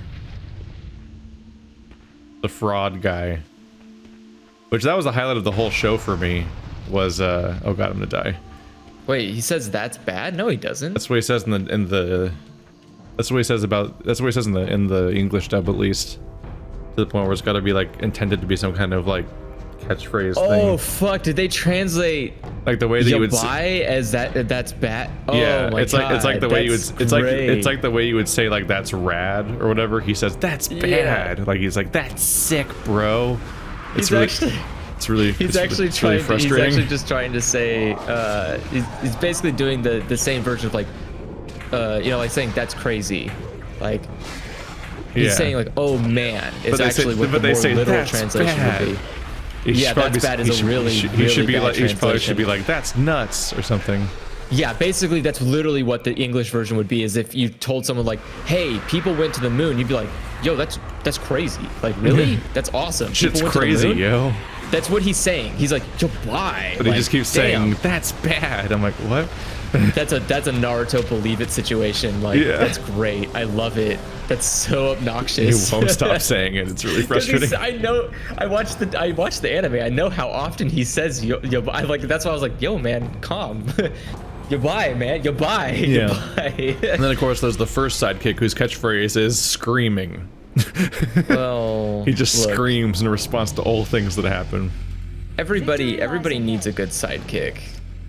the fraud guy. Which that was the highlight of the whole show for me. Was oh god, I'm gonna die. Wait, he says that's bad? No, he doesn't. That's what he says in the. That's what he says about. That's what he says in the English dub, at least. To the point where it's got to be like intended to be some kind of like catchphrase thing. Oh fuck! Did they translate Like the way that you would "yabai" as that's bad? Oh yeah, my it's God, like the way you would that's it's like great. the way you would say like that's rad or whatever. He says that's bad. Like he's like that's sick, bro. He's actually It's actually really trying. He's frustrating. actually just trying to say. He's basically doing the same version of like, like saying that's crazy, like. He's Yeah. saying like, "Oh man," it's they say- actually what the but they more say, literal "That's translation bad." would be. He should Yeah, probably that's bad is he a should- really, he really should be bad like he probably should be translation. like that's nuts or something. Yeah, basically that's literally what the English version would be. Is if you told someone like, "Hey, people went to the moon," you'd be like, "Yo, that's crazy. Like, really? That's awesome. Shit's People went to the crazy, moon?" yo. That's what he's saying. He's like, "Yo, why?" But he Like, just keeps damn. saying that's bad. I'm like, what? That's a Naruto believe it situation. Like, Yeah. that's great. I love it. That's so obnoxious. He won't stop saying it. It's really 'Cause frustrating. I know. I watched the anime. I know how often he says yo. I like. That's why I was like, "Yo, man, calm. You buy, man. You buy. Yeah. You buy." And then of course there's the first sidekick whose catchphrase is screaming. Well, He just look, screams in response to all things that happen. Everybody needs a good sidekick.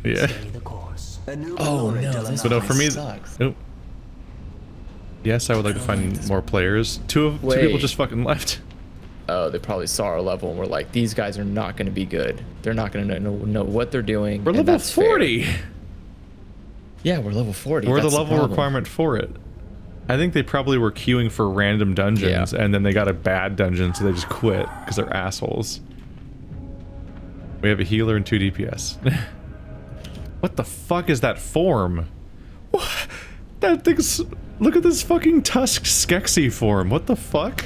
Yeah. Oh no, this But no, for me, sucks. oh. Yes, I would like to find more players. Two people Wait. just fucking left. Oh, they probably saw our level and were like, "These guys are not going to be good. They're not going to know what they're doing." We're and level that's fair. 40. Yeah, we're level 40. We're That's the level problem. requirement for it. I think they probably were queuing for random dungeons, Yeah. and then they got a bad dungeon, so they just quit because they're assholes. We have a healer and 2 DPS. What the fuck is that form? What? That thing's... Look at this fucking tusked Skeksis form. What the fuck?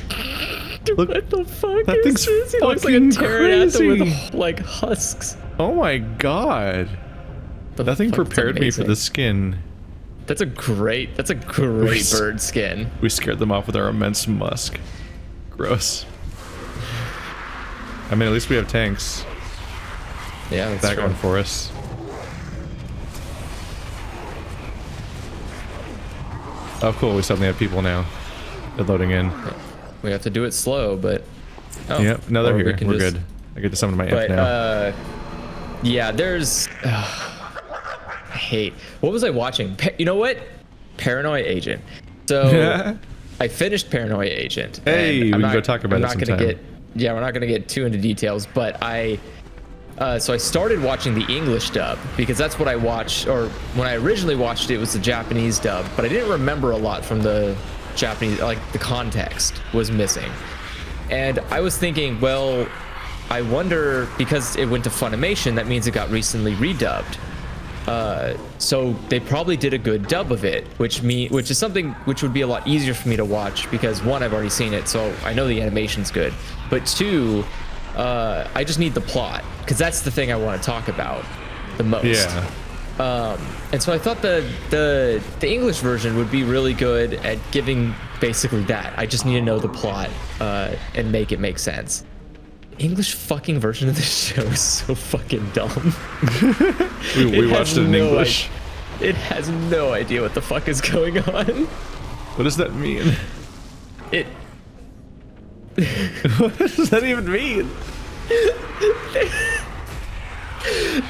Look, What the fuck that is thing's this? He looks like a fucking pterodactyl crazy. with like husks. oh my god. The Nothing fuck, that's prepared me for amazing. the skin. That's a great bird skin. We scared them off with our immense musk. Gross. I mean, at least we have tanks. Yeah, that's That true. going for us. Oh, cool. We suddenly have people now. They're loading in. We have to do it slow, but oh, Yep. No, they're or we here. can We're just- good. I get to summon my imp But now. yeah, there's. I hate. What was I watching? You know what? Paranoia Agent. So I finished Paranoia Agent. and Hey, we I'm can go talk about I'm it not gonna sometime. get. Yeah, we're not gonna get too into details, but so I started watching the English dub because that's what I watched, or when I originally watched it was the Japanese dub, but I didn't remember a lot from the Japanese, like the context was missing. And I was thinking, well, I wonder, because it went to Funimation, that means it got recently redubbed. So they probably did a good dub of it, which is something which would be a lot easier for me to watch because one, I've already seen it, so I know the animation's good. But two, I just need the plot because that's the thing I want to talk about the most. Yeah. And so I thought the English version would be really good at giving basically that. I just need to know the plot and make it make sense. English fucking version of this show is so fucking dumb. We watched it in English. It has no idea what the fuck is going on. What does that mean? It What does that even mean?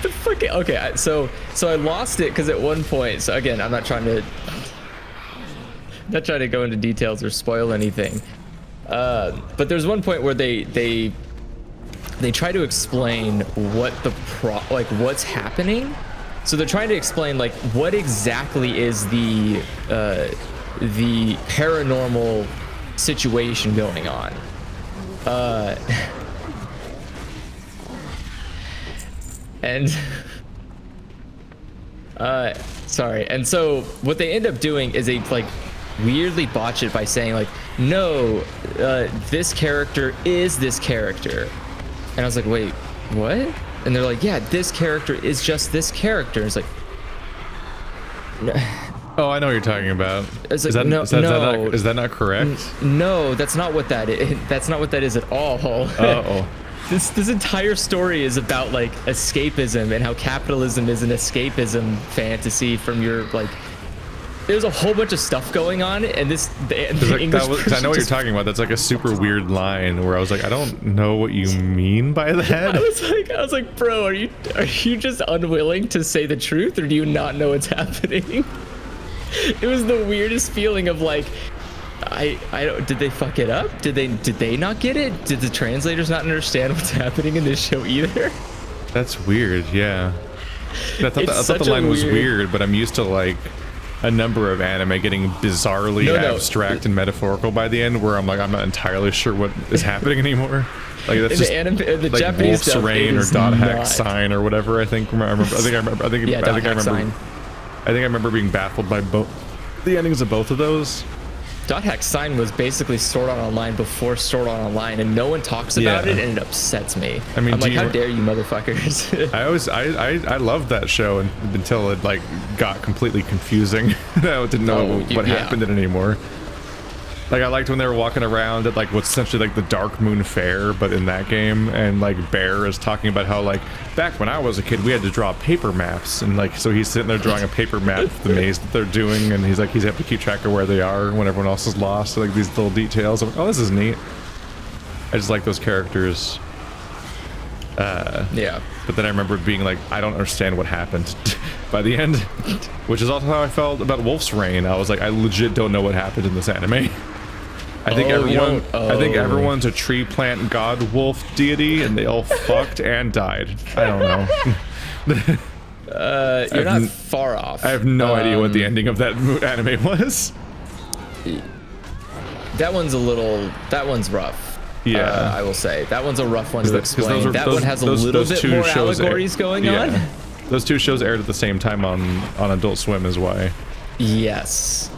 the fucking okay. So I lost it because at one point. So again, I'm not trying to go into details or spoil anything. But there's one point where they try to explain what what's happening. So they're trying to explain like what exactly is the paranormal situation going on. And sorry. And so what they end up doing is they like weirdly botch it by saying like, no, this character is this character. And I was like, wait, what? And they're like, yeah, this character is just this character. It's like, Oh, I know what you're talking about. It's like, Is that, no, is that, no. is that not correct? No, that's not what that is. That's not what that is at all. Uh-oh. This entire story is about like escapism and how capitalism is an escapism fantasy from your like. There's a whole bunch of stuff going on, and the English Cause I know what you're talking about. That's like a super weird line where I was like, I don't know what you mean by that. I was like, bro, are you just unwilling to say the truth, or do you not know what's happening? It was the weirdest feeling of like, I don't. Did they fuck it up? Did they not get it? Did the translators not understand what's happening in this show either? That's weird. Yeah. I thought the line was weird, but I'm used to like a number of anime getting bizarrely abstract and metaphorical by the end, where I'm like, I'm not entirely sure what is happening anymore. Like that's just the like Japanese Wolf's stuff, Rain or dot hack sign or whatever. I think I remember being baffled by both the endings of both of those. Dot hack sign was basically Sword Art Online before Sword Art Online, and no one talks about it, and it upsets me. I mean, I'm like, how dare you, motherfuckers? I loved that show until it like got completely confusing. I didn't know what happened in it anymore. Like I liked when they were walking around at like what's essentially like the Dark Moon Fair, but in that game, and like Bear is talking about how like back when I was a kid we had to draw paper maps, and like so he's sitting there drawing a paper map of the maze that they're doing, and he's have to keep track of where they are when everyone else is lost. So, like these little details. I'm like, oh, this is neat. I just like those characters. Yeah. But then I remember being like, I don't understand what happened by the end, which is also how I felt about Wolf's Rain. I was like, I legit don't know what happened in this anime. I think everyone's a tree plant god wolf deity, and they all fucked and died. I don't know. You're not far off. I have no idea what the ending of that anime was. That one's rough. Yeah, I will say that one's a rough one to explain. One has a little bit more allegories going on. Those two shows aired at the same time on Adult Swim, is why. Yes.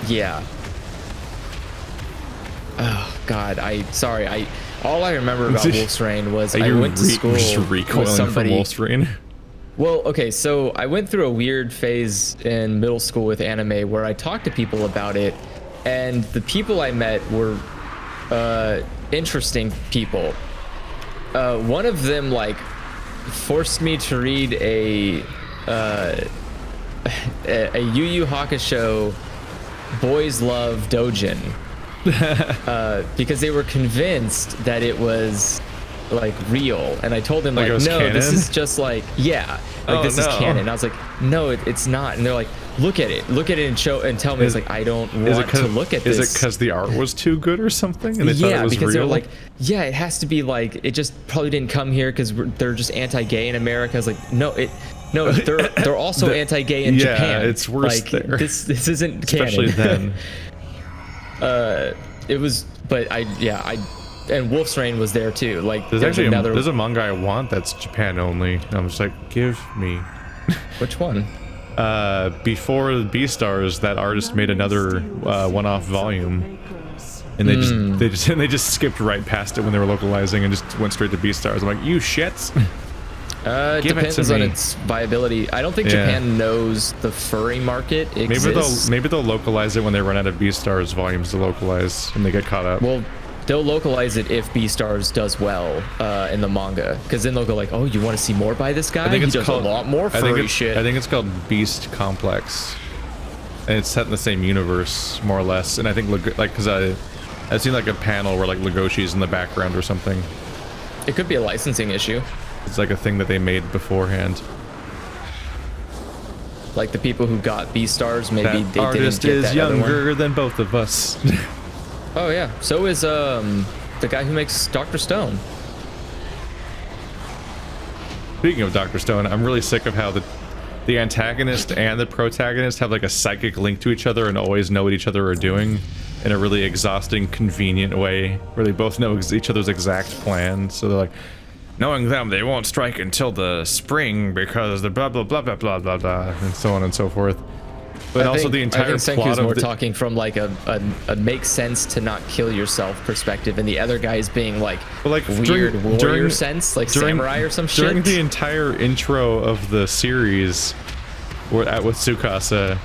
Yeah. Oh God, all I remember about Wolf's Rain was I went to school with somebody. From Wolf's Rain. Well, okay, so I went through a weird phase in middle school with anime where I talked to people about it, and the people I met were interesting people. One of them like forced me to read a Yu Yu Hakusho Boys Love Dojin because they were convinced that it was like real, and I told them like no, canon? This is just like this is canon. I was like, no, it's not. And they're like, look at it and show and tell me. It's like, I don't want to look at this. Is it because the art was too good or something? And they thought it was because real? They're like, yeah, it has to be like, it just probably didn't come here because they're just anti-gay in America. I was like, no, they're also anti-gay in Japan. Yeah, it's worse like, there. This isn't especially canon. Then. It was, but and Wolf's Rain was there too. Like there's a manga I want that's Japan only. And I'm just like, give me. Which one? Before Beastars, that artist made another one-off volume, and they just skipped right past it when they were localizing and just went straight to Beastars. I'm like, you shits. It depends on its viability. I don't think Japan knows the furry market exists. Maybe they'll localize it when they run out of Beastars volumes to localize and they get caught up. Well, they'll localize it if Beastars does well in the manga, because then they'll go like, oh, you want to see more by this guy? I think it's he does a lot more furry shit. I think it's called Beast Complex, and it's set in the same universe more or less. And I think because I've seen like a panel where like Legoshi's in the background or something. It could be a licensing issue. It's like a thing that they made beforehand. Like the people who got Beastars, maybe that they artist didn't get is that other younger one. than both of us. Oh yeah, so is the guy who makes Dr. Stone. Speaking of Dr. Stone, I'm really sick of how the antagonist and the protagonist have like a psychic link to each other and always know what each other are doing in a really exhausting, convenient way, where they both know each other's exact plan. So they're like, knowing them, they won't strike until the spring because the blah blah blah blah blah blah blah, and so on and so forth. But I also think, the entire I think plot Senku's of more the, talking from like a makes sense to not kill yourself perspective, and the other guy is being like, but like weird warrior sense, like samurai or some shit. During the entire intro of the series, with Tsukasa,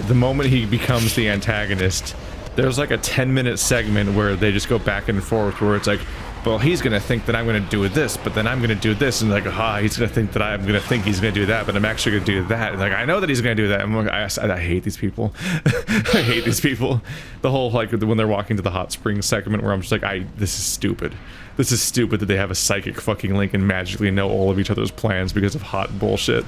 the moment he becomes the antagonist, there's like a 10-minute segment where they just go back and forth, where it's like, well, he's gonna think that I'm gonna do this, but then I'm gonna do this, and like, he's gonna think that I'm gonna think he's gonna do that, but I'm actually gonna do that. And like, I know that he's gonna do that. I'm like, I hate these people. I hate these people. The whole like when they're walking to the hot springs segment, where I'm just like, this is stupid. This is stupid that they have a psychic fucking link and magically know all of each other's plans because of hot bullshit.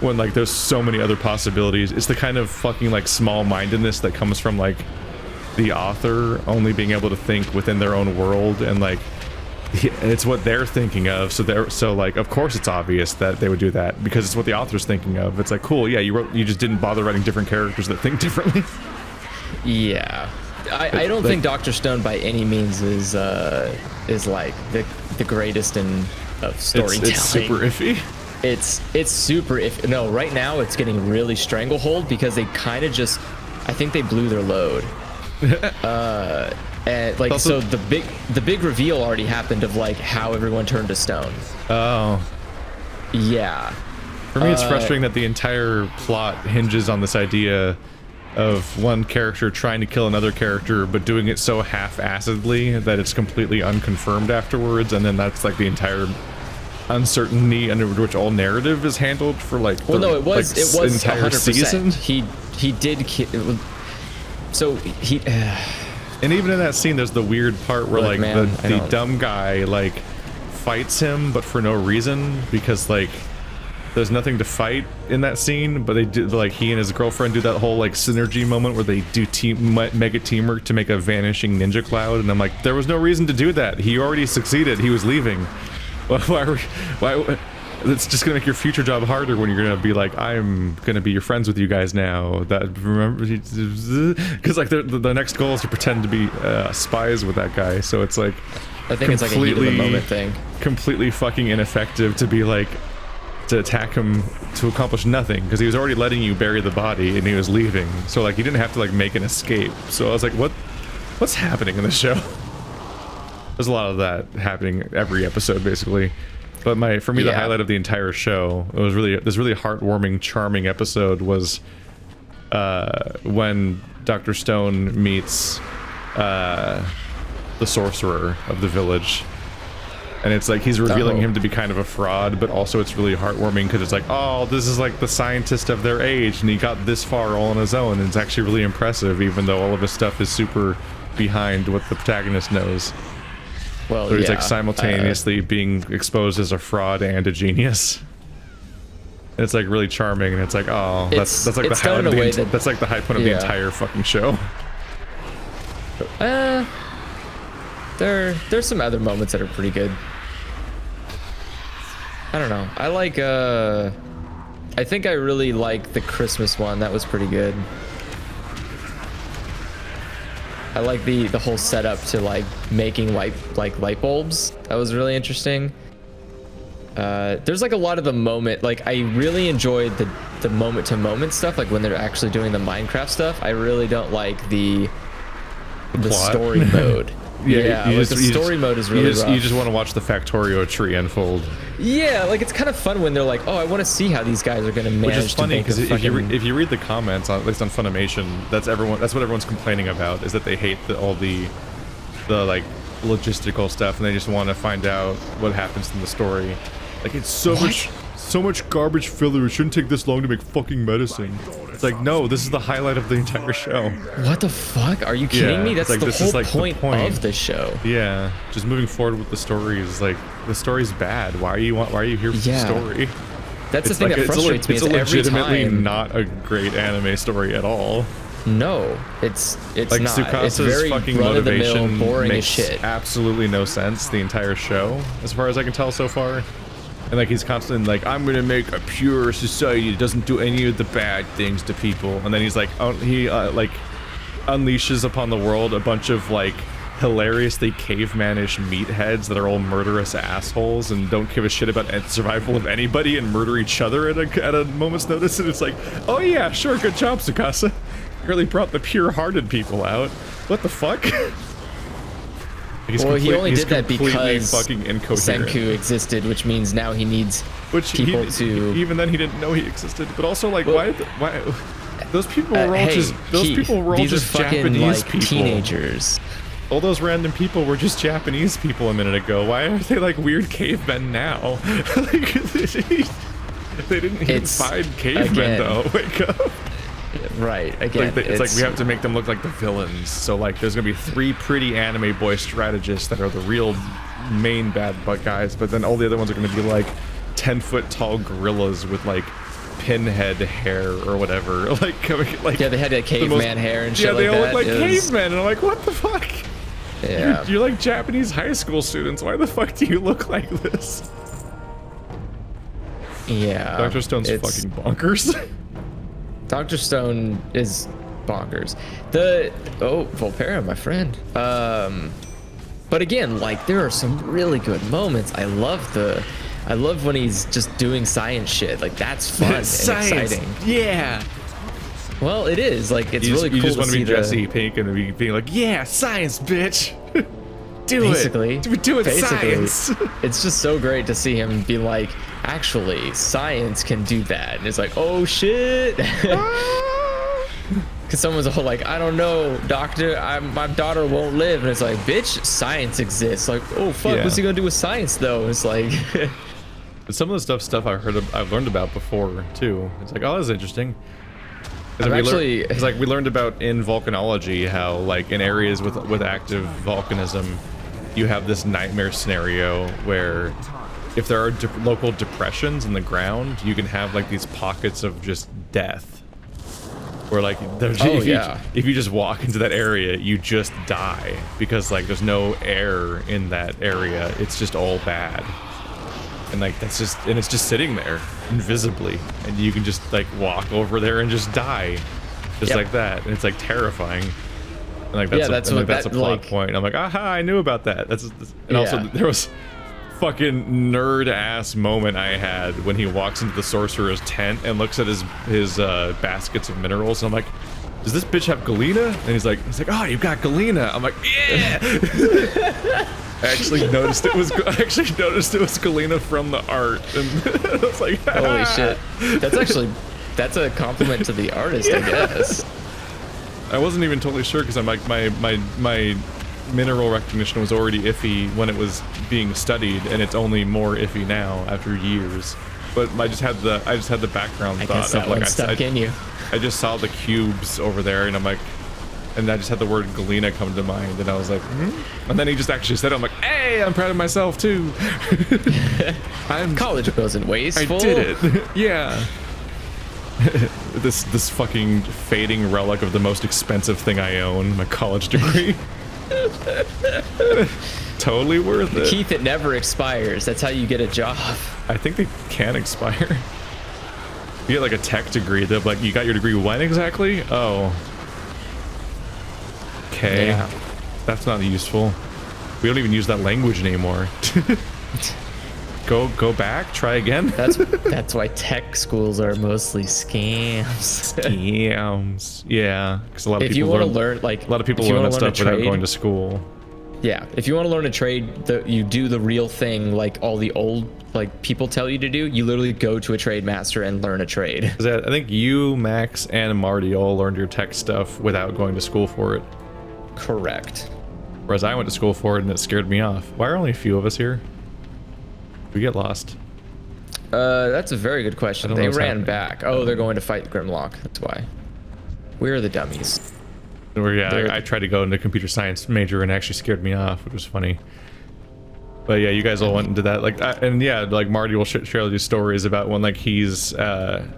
When like there's so many other possibilities. It's the kind of fucking like small-mindedness that comes from like the author only being able to think within their own world, and like it's what they're thinking of, so like of course it's obvious that they would do that because it's what the author's thinking of. It's like, cool, yeah, you just didn't bother writing different characters that think differently. Yeah, I don't think Dr. Stone by any means is like the greatest in storytelling. It's super iffy. It's super iffy. No, right now it's getting really stranglehold because they kind of just, I think they blew their load. And like, also, so the big reveal already happened of like how everyone turned to stone. Oh. Yeah. For me, it's frustrating that the entire plot hinges on this idea of one character trying to kill another character, but doing it so half-assedly that it's completely unconfirmed afterwards, and then that's like the entire uncertainty under which all narrative is handled for like well, no, it was entire 100%. season. He did kill. So he. And even in that scene, there's the weird part where like man, the dumb guy like fights him, but for no reason, because like there's nothing to fight in that scene. But they do, like, he and his girlfriend do that whole like synergy moment where they do mega teamwork to make a vanishing ninja cloud, and I'm like, there was no reason to do that. He already succeeded. He was leaving. Why? It's just gonna make your future job harder when you're gonna be like, I'm gonna be your friends with you guys now. That remember, because like the next goal is to pretend to be spies with that guy. So it's like, I think it's like a heat of the moment thing. Completely fucking ineffective to be like, to attack him to accomplish nothing, because he was already letting you bury the body and he was leaving. So like, he didn't have to like make an escape. So I was like, what's happening in the show? There's a lot of that happening every episode, basically. But for me, the highlight of the entire show, it was really this really heartwarming, charming episode was when Dr. Stone meets the sorcerer of the village, and it's like he's revealing him to be kind of a fraud, but also it's really heartwarming because it's like, oh, this is like the scientist of their age, and he got this far all on his own, and it's actually really impressive, even though all of his stuff is super behind what the protagonist knows. Well, he's like simultaneously being exposed as a fraud and a genius. And it's like really charming, and it's like, oh, that's like the highlight of that's like the high point of the entire fucking show. There's some other moments that are pretty good. I don't know. I like I think I really like the Christmas one. That was pretty good. I like the whole setup to like making light bulbs. That was really interesting. There's like a lot of the moment, like I really enjoyed the moment to moment stuff, like when they're actually doing the Minecraft stuff. I really don't like the story mode. The story mode is really rough. You just want to watch the Factorio tree unfold. Yeah, like it's kind of fun when they're like, oh, I want to see how these guys are going to manage. Which is funny because if you read the comments, at least on Funimation, that's what everyone's complaining about, is that they hate all the like logistical stuff, and they just want to find out what happens in the story. Like, it's so much garbage filler. It shouldn't take this long to make fucking medicine. It's like, no, this is the highlight of the entire show. What the fuck? Are you kidding me? That's like, the whole point of the show. Yeah, just moving forward with the story is like, the story's bad. Why are you here for the story? That's the thing that frustrates me. It's legitimately not a great anime story at all. No, it's like not. Tsukasa's it's very fucking motivation boring makes as shit. Absolutely no sense the entire show, as far as I can tell so far. And like, he's constantly like, I'm gonna make a pure society that doesn't do any of the bad things to people. And then he's like, like unleashes upon the world a bunch of like hilariously cavemanish meatheads that are all murderous assholes and don't give a shit about survival of anybody and murder each other at a moment's notice. And it's like, oh yeah, sure, good job, Tsukasa. You really brought the pure-hearted people out. What the fuck? Well, he only did that because fucking incoherent. Senku existed, which means now he needs people to. Even then, he didn't know he existed. But also, like, why? Those people were all just. Those people were all just fucking, Japanese like, people. Teenagers. All those random people were just Japanese people a minute ago. Why are they like weird cavemen now? Like, they didn't even find cavemen though. Wake up. Right, again, it's like we have to make them look like the villains. So like there's gonna be 3 pretty anime boy strategists that are the real main bad guys, but then all the other ones are gonna be like 10-foot tall gorillas with like pinhead hair or whatever. Like yeah, they had that caveman hair and shit. Yeah, they like all that. look like cavemen, and I'm like, what the fuck? Yeah, you're like Japanese high school students. Why the fuck do you look like this? Yeah, Dr. Stone's fucking bonkers. Dr. Stone is bonkers. Volpera, my friend. But again, like there are some really good moments. I love when he's just doing science shit. Like that's fun and exciting. Yeah. Well, it is. Like it's really cool. You just want to be see Jesse Pink and being like, yeah, science, bitch. Basically, do it, science. It's just so great to see him be like, actually, science can do that. And it's like, oh shit. Because someone's all like, I don't know, doctor, my daughter won't live. And it's like, bitch, science exists. Like, oh fuck, Yeah. what's he gonna do with science though? It's like, some of the stuff I've learned about before too. It's like, oh, that's interesting. It's like we learned about in volcanology how like in areas with active volcanism, you have this nightmare scenario where if there are local depressions in the ground, you can have like these pockets of just death. Where like if you just walk into that area, you just die because like there's no air in that area. It's just all bad. And like it's just sitting there invisibly, and you can just like walk over there and just die just like that, and it's like terrifying. And like that's a plot point. I'm like, aha, I knew about that. Also there was fucking nerd ass moment I had when he walks into the sorcerer's tent and looks at his baskets of minerals, and I'm like, does this bitch have Galena? And he's like, oh, you got Galena. I'm like, yeah. I actually noticed it was Galena from the art, and I was like, holy shit. That's a compliment to the artist, I guess. I wasn't even totally sure because I'm like my mineral recognition was already iffy when it was being studied, and it's only more iffy now after years. But I just had the background thought of like I just saw the cubes over there, and I'm like, and I just had the word Galena come to mind, and I was like, and then he just actually said it. I'm like, hey, I'm proud of myself too. College wasn't wasteful. I did it. Yeah. this fucking fading relic of the most expensive thing I own, my college degree. Totally worth it. Keith, it never expires. That's how you get a job. I think they can expire. You get like a tech degree. They're like, you got your degree when exactly? Oh. Okay. Yeah. That's not useful. We don't even use that language anymore. Go back, try again. That's why tech schools are mostly scams. Scams. Yeah, because a lot of people learn that stuff without going to school. Yeah, if you want to learn a trade, you do the real thing like all the old like people tell you to do. You literally go to a trade master and learn a trade. I think you, Max, and Marty all learned your tech stuff without going to school for it. Correct. Whereas I went to school for it and it scared me off. Why are only a few of us here? We get lost. That's a very good question. They ran back. Oh, they're going to fight Grimlock. That's why. We're the dummies. I tried to go into computer science major and it actually scared me off, which was funny. But yeah, you guys all went into that. Like, and yeah, like Marty will share these stories about when like he's on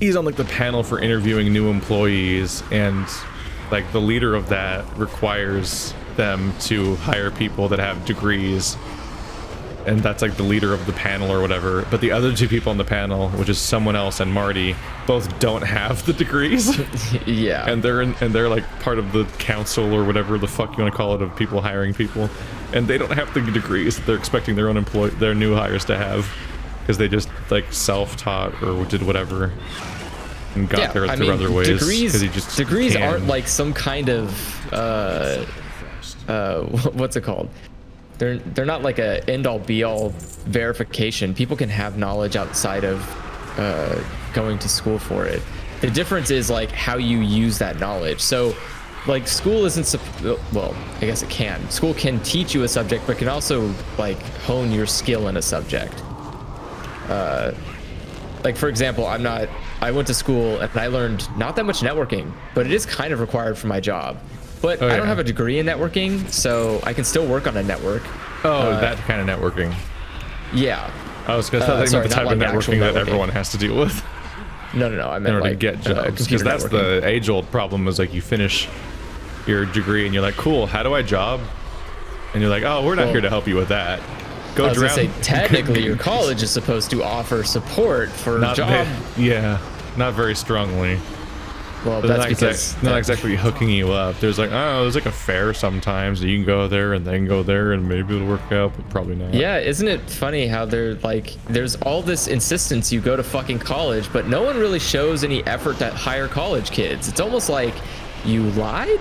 like the panel for interviewing new employees, and like the leader of that requires them to hire people that have degrees and that's like the leader of the panel or whatever. But the other two people on the panel, which is someone else and Marty, both don't have the degrees. Yeah. And they're like part of the council or whatever the fuck you want to call it, of people hiring people, and they don't have the degrees that they're expecting their new hires to have, because they just like self-taught or did whatever and got there through other ways. Degrees aren't like some kind of what's it called? They're not like a end-all be-all verification. People can have knowledge outside of going to school for it. The difference is like how you use that knowledge. So like school isn't well, I guess it can. School can teach you a subject, but can also like hone your skill in a subject. Like for example, I went to school and I learned not that much networking, but it is kind of required for my job. But I don't have a degree in networking, so I can still work on a network. That kind of networking. Yeah. I was gonna say the type of networking that everyone has to deal with. No, I meant in order like to get jobs, because that's the age-old problem. Is like you finish your degree and you're like, cool, how do I job? And you're like, oh, we're not here to help you with that. Go I was drown. gonna say, technically, your college is supposed to offer support for a job. Not very strongly. Well, that's because not exactly hooking you up. There's like, oh, there's like a fair sometimes. You can go there and then go there and maybe it'll work out, but probably not. Yeah, isn't it funny how there's all this insistence you go to fucking college, but no one really shows any effort to hire college kids. It's almost like, you lied?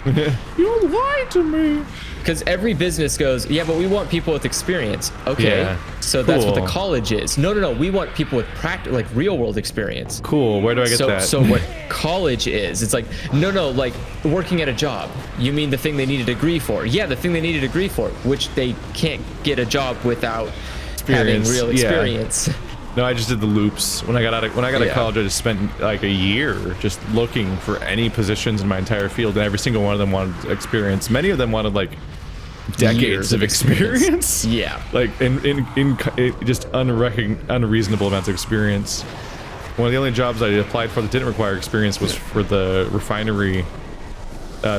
You lied to me. Because every business goes, yeah, but we want people with experience. Okay, yeah, so that's what the college is. No, we want people with like real world experience. Cool, where do I get that? So what college is, it's like, no, like working at a job. You mean the thing they need a degree for? Yeah, the thing they need a degree for, which they can't get a job without having real experience. Yeah. No, I just did the loops. When I got out of college, I just spent like a year just looking for any positions in my entire field, and every single one of them wanted experience. Many of them wanted like decades of experience. Yeah, like in just unreasonable amounts of experience. One of the only jobs I applied for that didn't require experience was for the refinery,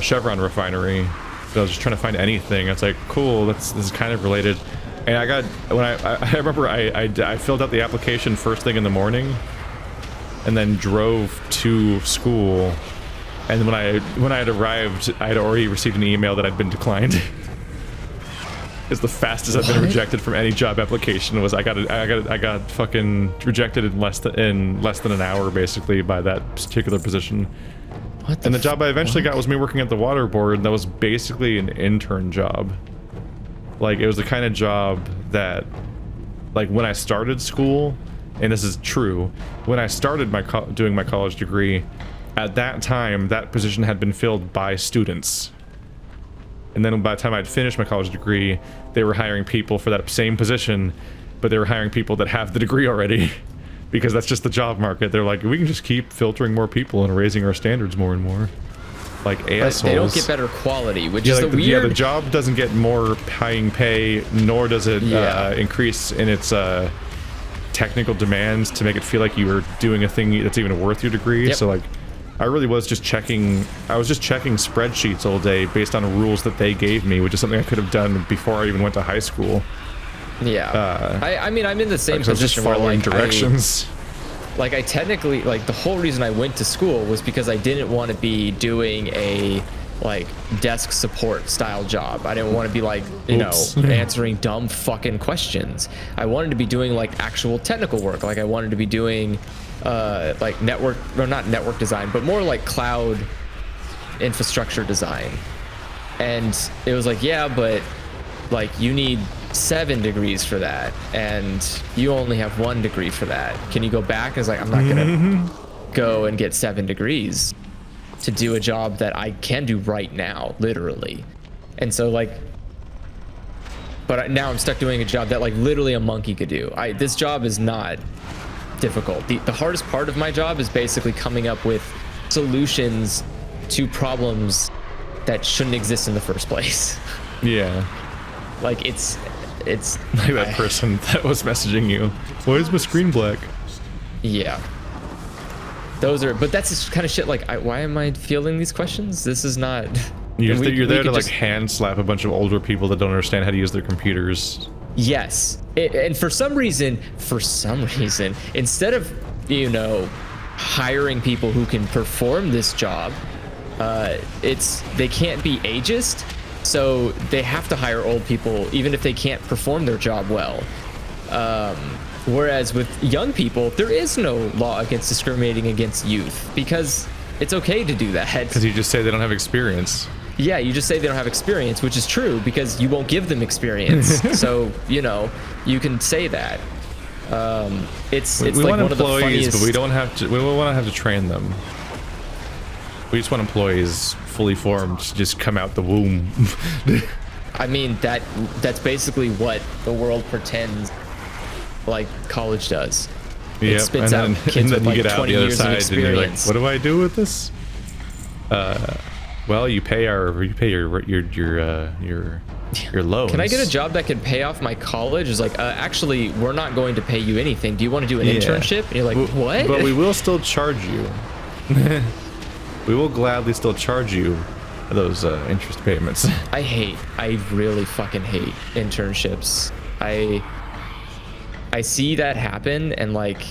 Chevron refinery. So I was just trying to find anything. It's like, cool, this is kind of related. And I remember I filled out the application first thing in the morning, and then drove to school. And when I had arrived, I had already received an email that I'd been declined. It's the fastest I've been rejected from any job application. Was I got fucking rejected in less than an hour, basically, by that particular position. And the job I eventually got was me working at the water board. That was basically an intern job. Like, it was the kind of job that, like, when I started school, and this is true, when I started doing my college degree, at that time, that position had been filled by students. And then by the time I'd finished my college degree, they were hiring people for that same position, but they were hiring people that have the degree already, because that's just the job market. They're like, we can just keep filtering more people and raising our standards more and more. Like assholes. But they don't get better quality, which is the weird. Yeah, the job doesn't get more pay, nor does it increase in its technical demands to make it feel like you were doing a thing that's even worth your degree. So like, I really was just checking. I was just checking spreadsheets all day based on rules that they gave me, which is something I could have done before I even went to high school. Yeah. I mean, I'm in the same position just following directions. Like, I technically, like, the whole reason I went to school was because I didn't want to be doing a, like, desk support style job. I didn't want to be, like, you know, answering dumb fucking questions. I wanted to be doing, like, actual technical work. Like, I wanted to be doing, like, not network design, but more like cloud infrastructure design. And it was like, yeah, but, like, you need 7 degrees for that, and you only have 1 degree for that. Can you go back? And it's like, I'm not gonna go and get 7 degrees to do a job that I can do right now, literally. And so, like, but now I'm stuck doing a job that, like, literally a monkey could do. This job is not difficult. The hardest part of my job is basically coming up with solutions to problems that shouldn't exist in the first place. Yeah. Like, it's like that person that was messaging you. Why is my screen black? Yeah. But that's just kind of shit. Like, why am I fielding these questions? This is not. You're there to like hand slap a bunch of older people that don't understand how to use their computers. Yes, and for some reason, instead of, you know, hiring people who can perform this job, they can't be ageist, so they have to hire old people even if they can't perform their job well. Whereas with young people, there is no law against discriminating against youth because it's okay to do that. Because you just say they don't have experience. Yeah, you just say they don't have experience, which is true because you won't give them experience. So, you know, you can say that. It's we like want one of the employees, funniest... but we don't have to. We don't want to have to train them. We just want employees fully formed to just come out the womb. I mean, that's basically what the world pretends like college does. It spits out kids with like 20 years of experience. And you're like, what do I do with this? Well, you pay your loans. Can I get a job that can pay off my college? It's like, actually, we're not going to pay you anything. Do you want to do an internship? And you're like, what? But we will still charge you. We will gladly still charge you those interest payments. I really fucking hate internships. I see that happen, and like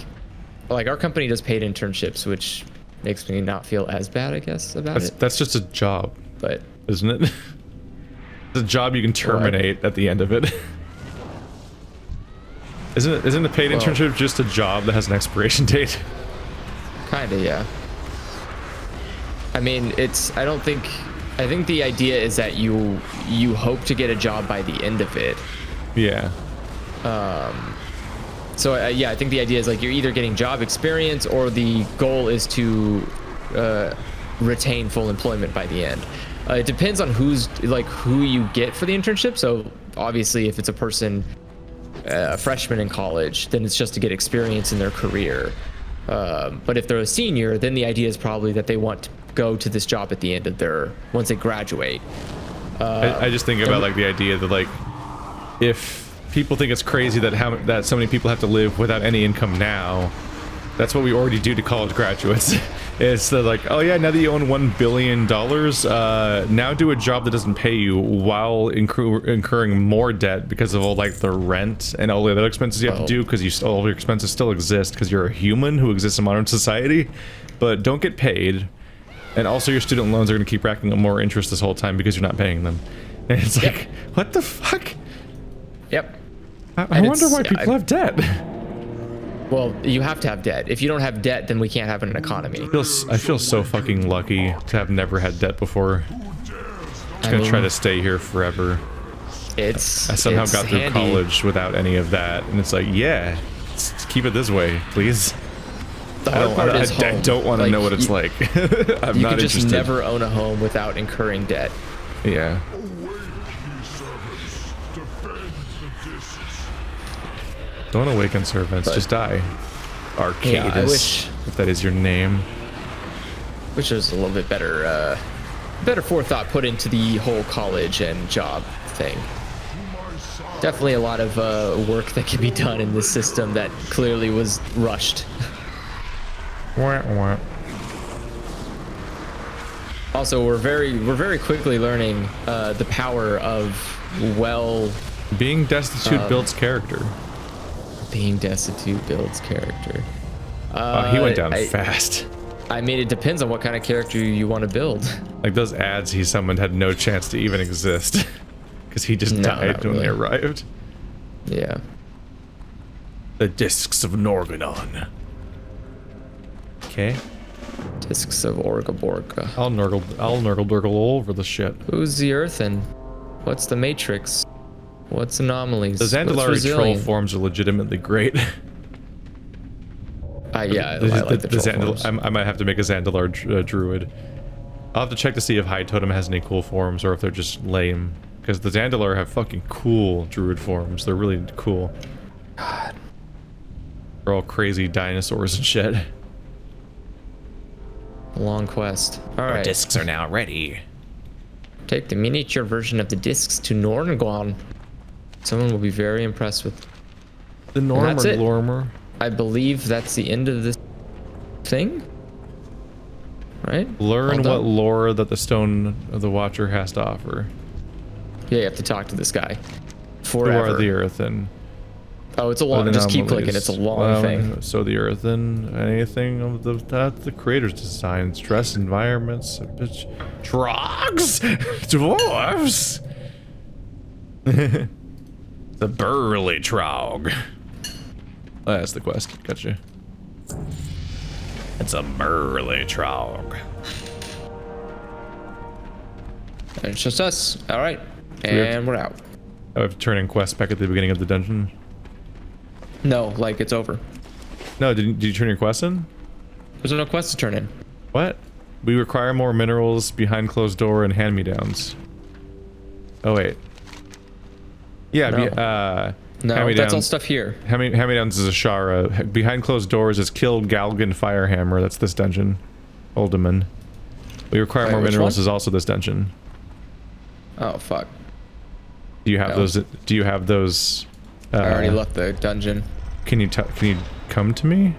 our company does paid internships, which makes me not feel as bad, I guess, about it. That's just a job, but isn't it? It's a job you can terminate at the end of it. Isn't a paid internship just a job that has an expiration date? Kinda, yeah. I mean, I think the idea is that you hope to get a job by the end of it. Yeah. So yeah, I think the idea is like you're either getting job experience or the goal is to retain full employment by the end. It depends on who you get for the internship. So obviously, if it's a person, a freshman in college, then it's just to get experience in their career. But if they're a senior, then the idea is probably that they want to go to this job at the end of once they graduate. I just think about like the idea that like if people think it's crazy that so many people have to live without any income now, that's what we already do to college graduates. It's like, oh yeah, now that you own $1 billion, now do a job that doesn't pay you while incurring more debt because of all like the rent and all the other expenses you have to do because all your expenses still exist because you're a human who exists in modern society, but don't get paid. And also your student loans are going to keep racking up more interest this whole time because you're not paying them. And it's like, what the fuck? Yep. I wonder why people have debt. Well, you have to have debt. If you don't have debt, then we can't have an economy. I feel so fucking lucky to have never had debt before. I'm just gonna try to stay here forever. I somehow got through college without any of that, and it's like, yeah, let's keep it this way, please. I don't want to know what it's like. I'm not interested. You can just never own a home without incurring debt. Yeah. Don't awaken servants, just die. Arcadus, if that is your name. Wish there was a little bit better forethought put into the whole college and job thing. Definitely a lot of work that can be done in this system that clearly was rushed. Also, we're very quickly learning the power of being destitute builds character. Being destitute builds character. He went down fast. I mean, it depends on what kind of character you want to build. Like those ads he summoned had no chance to even exist because he just died when they arrived. Yeah. The discs of Norganon. Okay. Discs of Orgaborga. I'll nurgle all over the shit. Who's the Earthen? What's the Matrix? What's anomalies? The Zandalari troll forms are legitimately great. Yeah, I like the troll forms. I might have to make a Zandalar druid. I'll have to check to see if High Totem has any cool forms or if they're just lame. Because the Zandalar have fucking cool druid forms. They're really cool. God. They're all crazy dinosaurs and shit. A long quest. Alright. Our discs are now ready. Take the miniature version of the discs to Norganon. Someone will be very impressed with. The Lormer. I believe that's the end of this thing. Right? Learn what lore that the Stone of the Watcher has to offer. Yeah, you have to talk to this guy. forever. the earthen. Oh, it's a long. Just keep clicking. It's a long thing. So the earthen, anything of the creator's design, stress environments, bitch, trogs, dwarves. The burly trog. Oh, that's the quest. Gotcha. It's a burly trog. And it's just us. All right, and we're out. I have to turn in quests back at the beginning of the dungeon. No, like it's over. No, did you turn your quest in? There's no quest to turn in. What? We require more minerals behind closed door and hand-me-downs. Oh wait. Yeah, No. No, that's all stuff here. Hand-me-downs is a Shara. Behind closed doors is killed Galgan Firehammer. That's this dungeon. Uldaman. We require more minerals is also this dungeon. Oh fuck. Do you have those? Do you have those? I already left the dungeon. Can you come to me?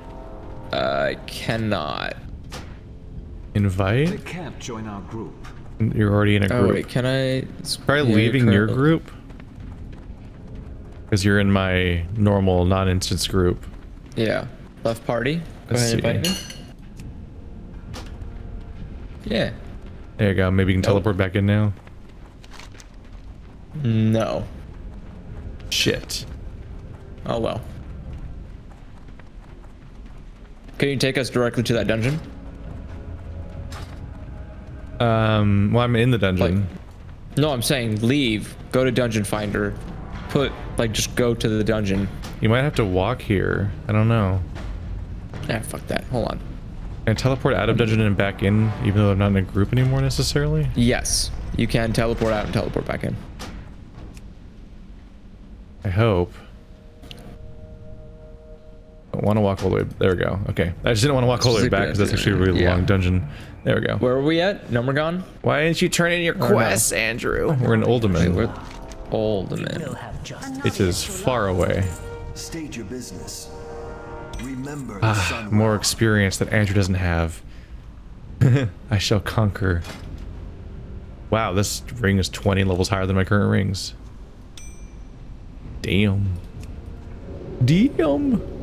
I cannot. Invite? They can't join our group. You're already in a group. Oh wait, can I? Try leaving your group. Because you're in my normal non-instance group. Yeah. Left party. Go ahead and invite me. Yeah. There you go. Maybe you can teleport back in now. No. Shit. Oh well. Can you take us directly to that dungeon? Well, I'm in the dungeon. No, I'm saying leave. Go to Dungeon Finder. Just go to the dungeon. You might have to walk here. I don't know. Ah, fuck that. Hold on. And teleport out of dungeon and back in, even though I'm not in a group anymore necessarily? Yes. You can teleport out and teleport back in. I hope. I want to walk all the way. There we go. Okay. I just didn't want to walk all the way back because that's actually a really long dungeon. There we go. Where are we at? Mechagon? Why didn't you turn in your quests, Andrew? We're in Uldaman. We're Uldaman. It is far away. State your business. Remember the sun. More experience that Andrew doesn't have. I shall conquer. Wow, this ring is 20 levels higher than my current rings. Damn. Damn.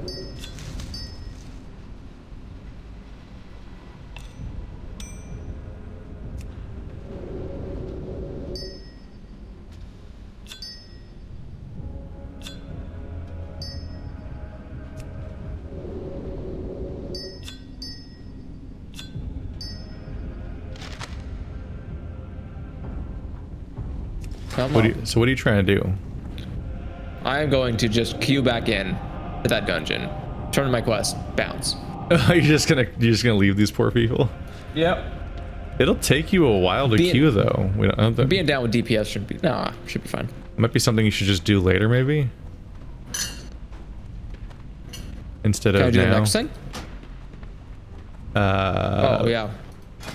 So what are you trying to do? I'm going to just queue back in to that dungeon. Turn in my quest. Bounce. You're just gonna leave these poor people? Yep. It'll take you a while to queue though. Being down with DPS should be should be fine. Might be something you should just do later maybe. Instead Can of I do now. the next thing? Oh yeah.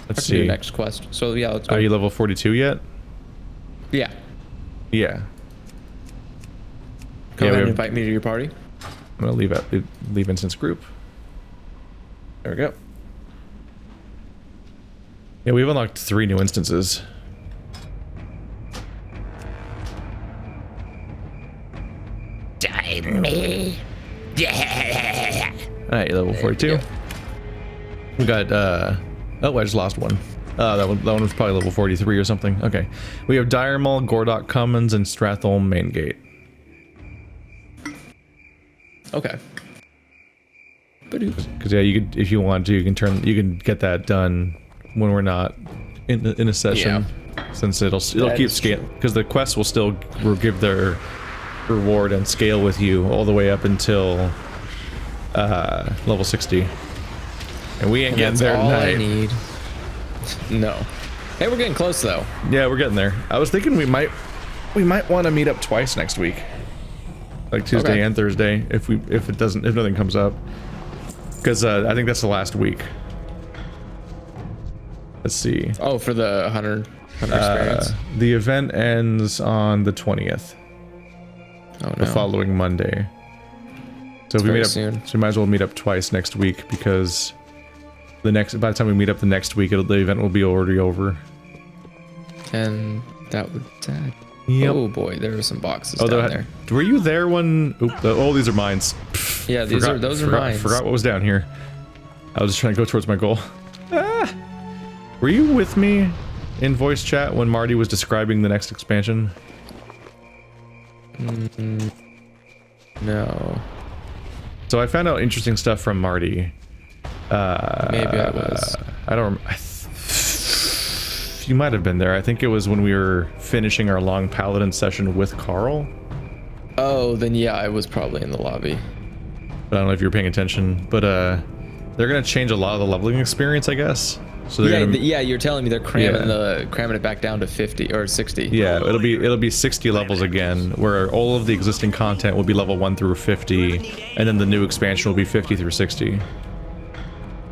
Let's Do the see. next quest. So yeah, let's go. Are you level 42 yet? Yeah. Yeah. Come ahead and invite me to your party. I'm gonna leave instance group. There we go. Yeah, we've unlocked 3 new instances. Die me. Yeah. Alright, level 42. We got oh, I just lost one. That one was probably level 43 or something. Okay. We have Diremall, Gordok Commons, and Stratholme Main Gate. Okay. Because yeah, you could, if you want to, you can get that done when we're not in a session, since it'll keep scale, because the quests will still give their reward and scale with you all the way up until level 60. And we ain't getting there tonight. I need. No. Hey, we're getting close though. Yeah, we're getting there. I was thinking we might want to meet up twice next week, like Tuesday and Thursday, if nothing comes up, because I think that's the last week. Let's see. Oh, for the hunter experience. The event ends on the 20th. Oh no. The following Monday. So we meet up soon. So we might as well meet up twice next week, because by the time we meet up the next week, the event will be already over. And that would Yep. Oh boy, there are some boxes Oh, down there. were you there when? Oh, these are mines. Yeah, those are mines. Forgot what was down here. I was just trying to go towards my goal. Ah. Were you with me in voice chat when Marty was describing the next expansion? No. So I found out interesting stuff from Marty. Maybe I was. I don't. You might have been there. I think it was when we were finishing our long paladin session with Carl. Oh, then yeah, I was probably in the lobby. But I don't know if you were paying attention. But they're gonna change a lot of the leveling experience, I guess. So Yeah, gonna, you're telling me they're cramming it back down to 50 or 60. yeah, it'll be 60 levels again, where all of the existing content will be level 1 through 50, and then the new expansion will be 50 through 60.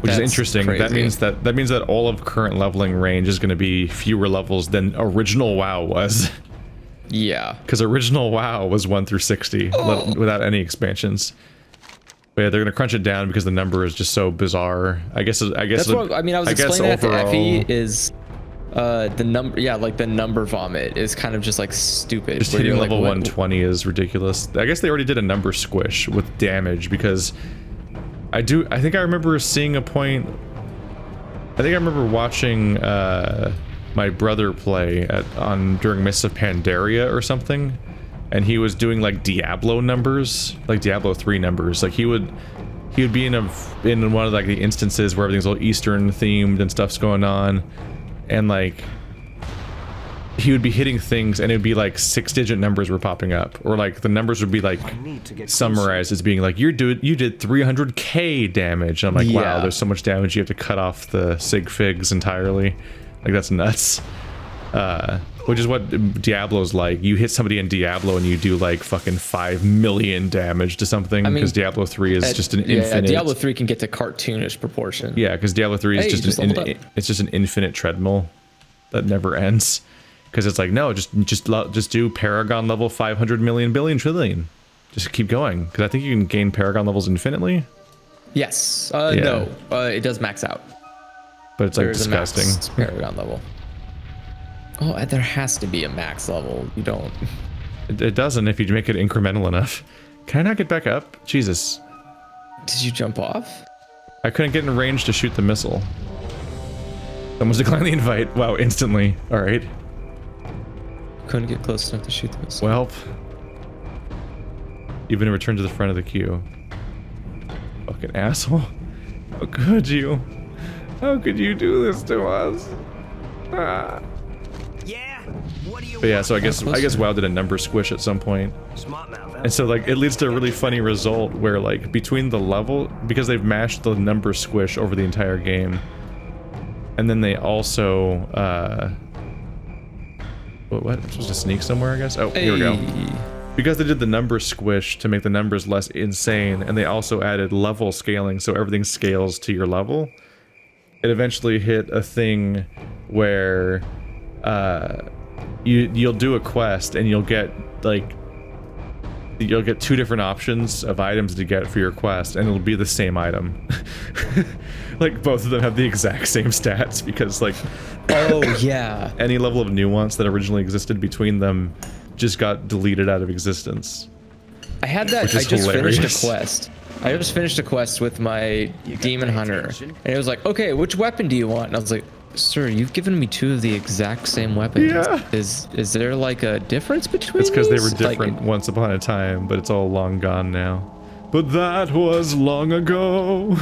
Which is interesting. Crazy. That means that all of current leveling range is going to be fewer levels than original WoW was. Yeah. Because original WoW was 1 through 60 without any expansions. But yeah, they're going to crunch it down because the number is just so bizarre. I guess. That's what I mean. I was explaining that to Effie is the number. Yeah, like the number vomit is kind of just like stupid. Just hitting level 120 is ridiculous. I guess they already did a number squish with damage because. I think I remember seeing a point. I think I remember watching my brother play during Mists of Pandaria or something, and he was doing like Diablo numbers, like Diablo 3 numbers. Like he would be in one of like the instances where everything's all Eastern themed and stuff's going on, and like he would be hitting things and it would be like 6-digit numbers were popping up, or like the numbers would be like summarized as being like you did 300k damage. And I'm like, wow, there's so much damage you have to cut off the sig figs entirely. Like that's nuts. Which is what Diablo's like. You hit somebody in Diablo and you do like fucking 5 million damage to something, because Diablo 3 is just an infinite. Diablo 3 can get to cartoonish proportion. Yeah, because Diablo 3 is it's just an infinite treadmill that never ends. Because it's like, no, just do Paragon level 500 million billion trillion. Just keep going. Because I think you can gain Paragon levels infinitely. Yes. No. It does max out. But it's like disgusting. A max Paragon level. Oh, there has to be a max level. You don't. It doesn't if you make it incremental enough. Can I not get back up? Jesus. Did you jump off? I couldn't get in range to shoot the missile. Someone's declined the invite. Wow, instantly. All right. Couldn't get close enough to shoot the missile. Well, even return to the front of the queue. Fucking asshole. How could you? How could you do this to us? Ah. Yeah. What do you But yeah, so I guess WoW did a number squish at some point. And so like it leads to a really funny result where like between the level, because they've mashed the number squish over the entire game, and then they also what? Supposed to sneak somewhere, I guess? Oh, here we go. Because they did the number squish to make the numbers less insane, and they also added level scaling so everything scales to your level, it eventually hit a thing where you'll do a quest and you'll get 2 different options of items to get for your quest, and it'll be the same item. Like both of them have the exact same stats because like oh yeah, any level of nuance that originally existed between them just got deleted out of existence. I had that. I just finished a quest with my demon hunter, and it was like, okay, which weapon do you want? And I was like, sir, you've given me 2 of the exact same weapons. Yeah. Is there like a difference between It's because they were these? different once upon a time, but it's all long gone now. But that was long ago.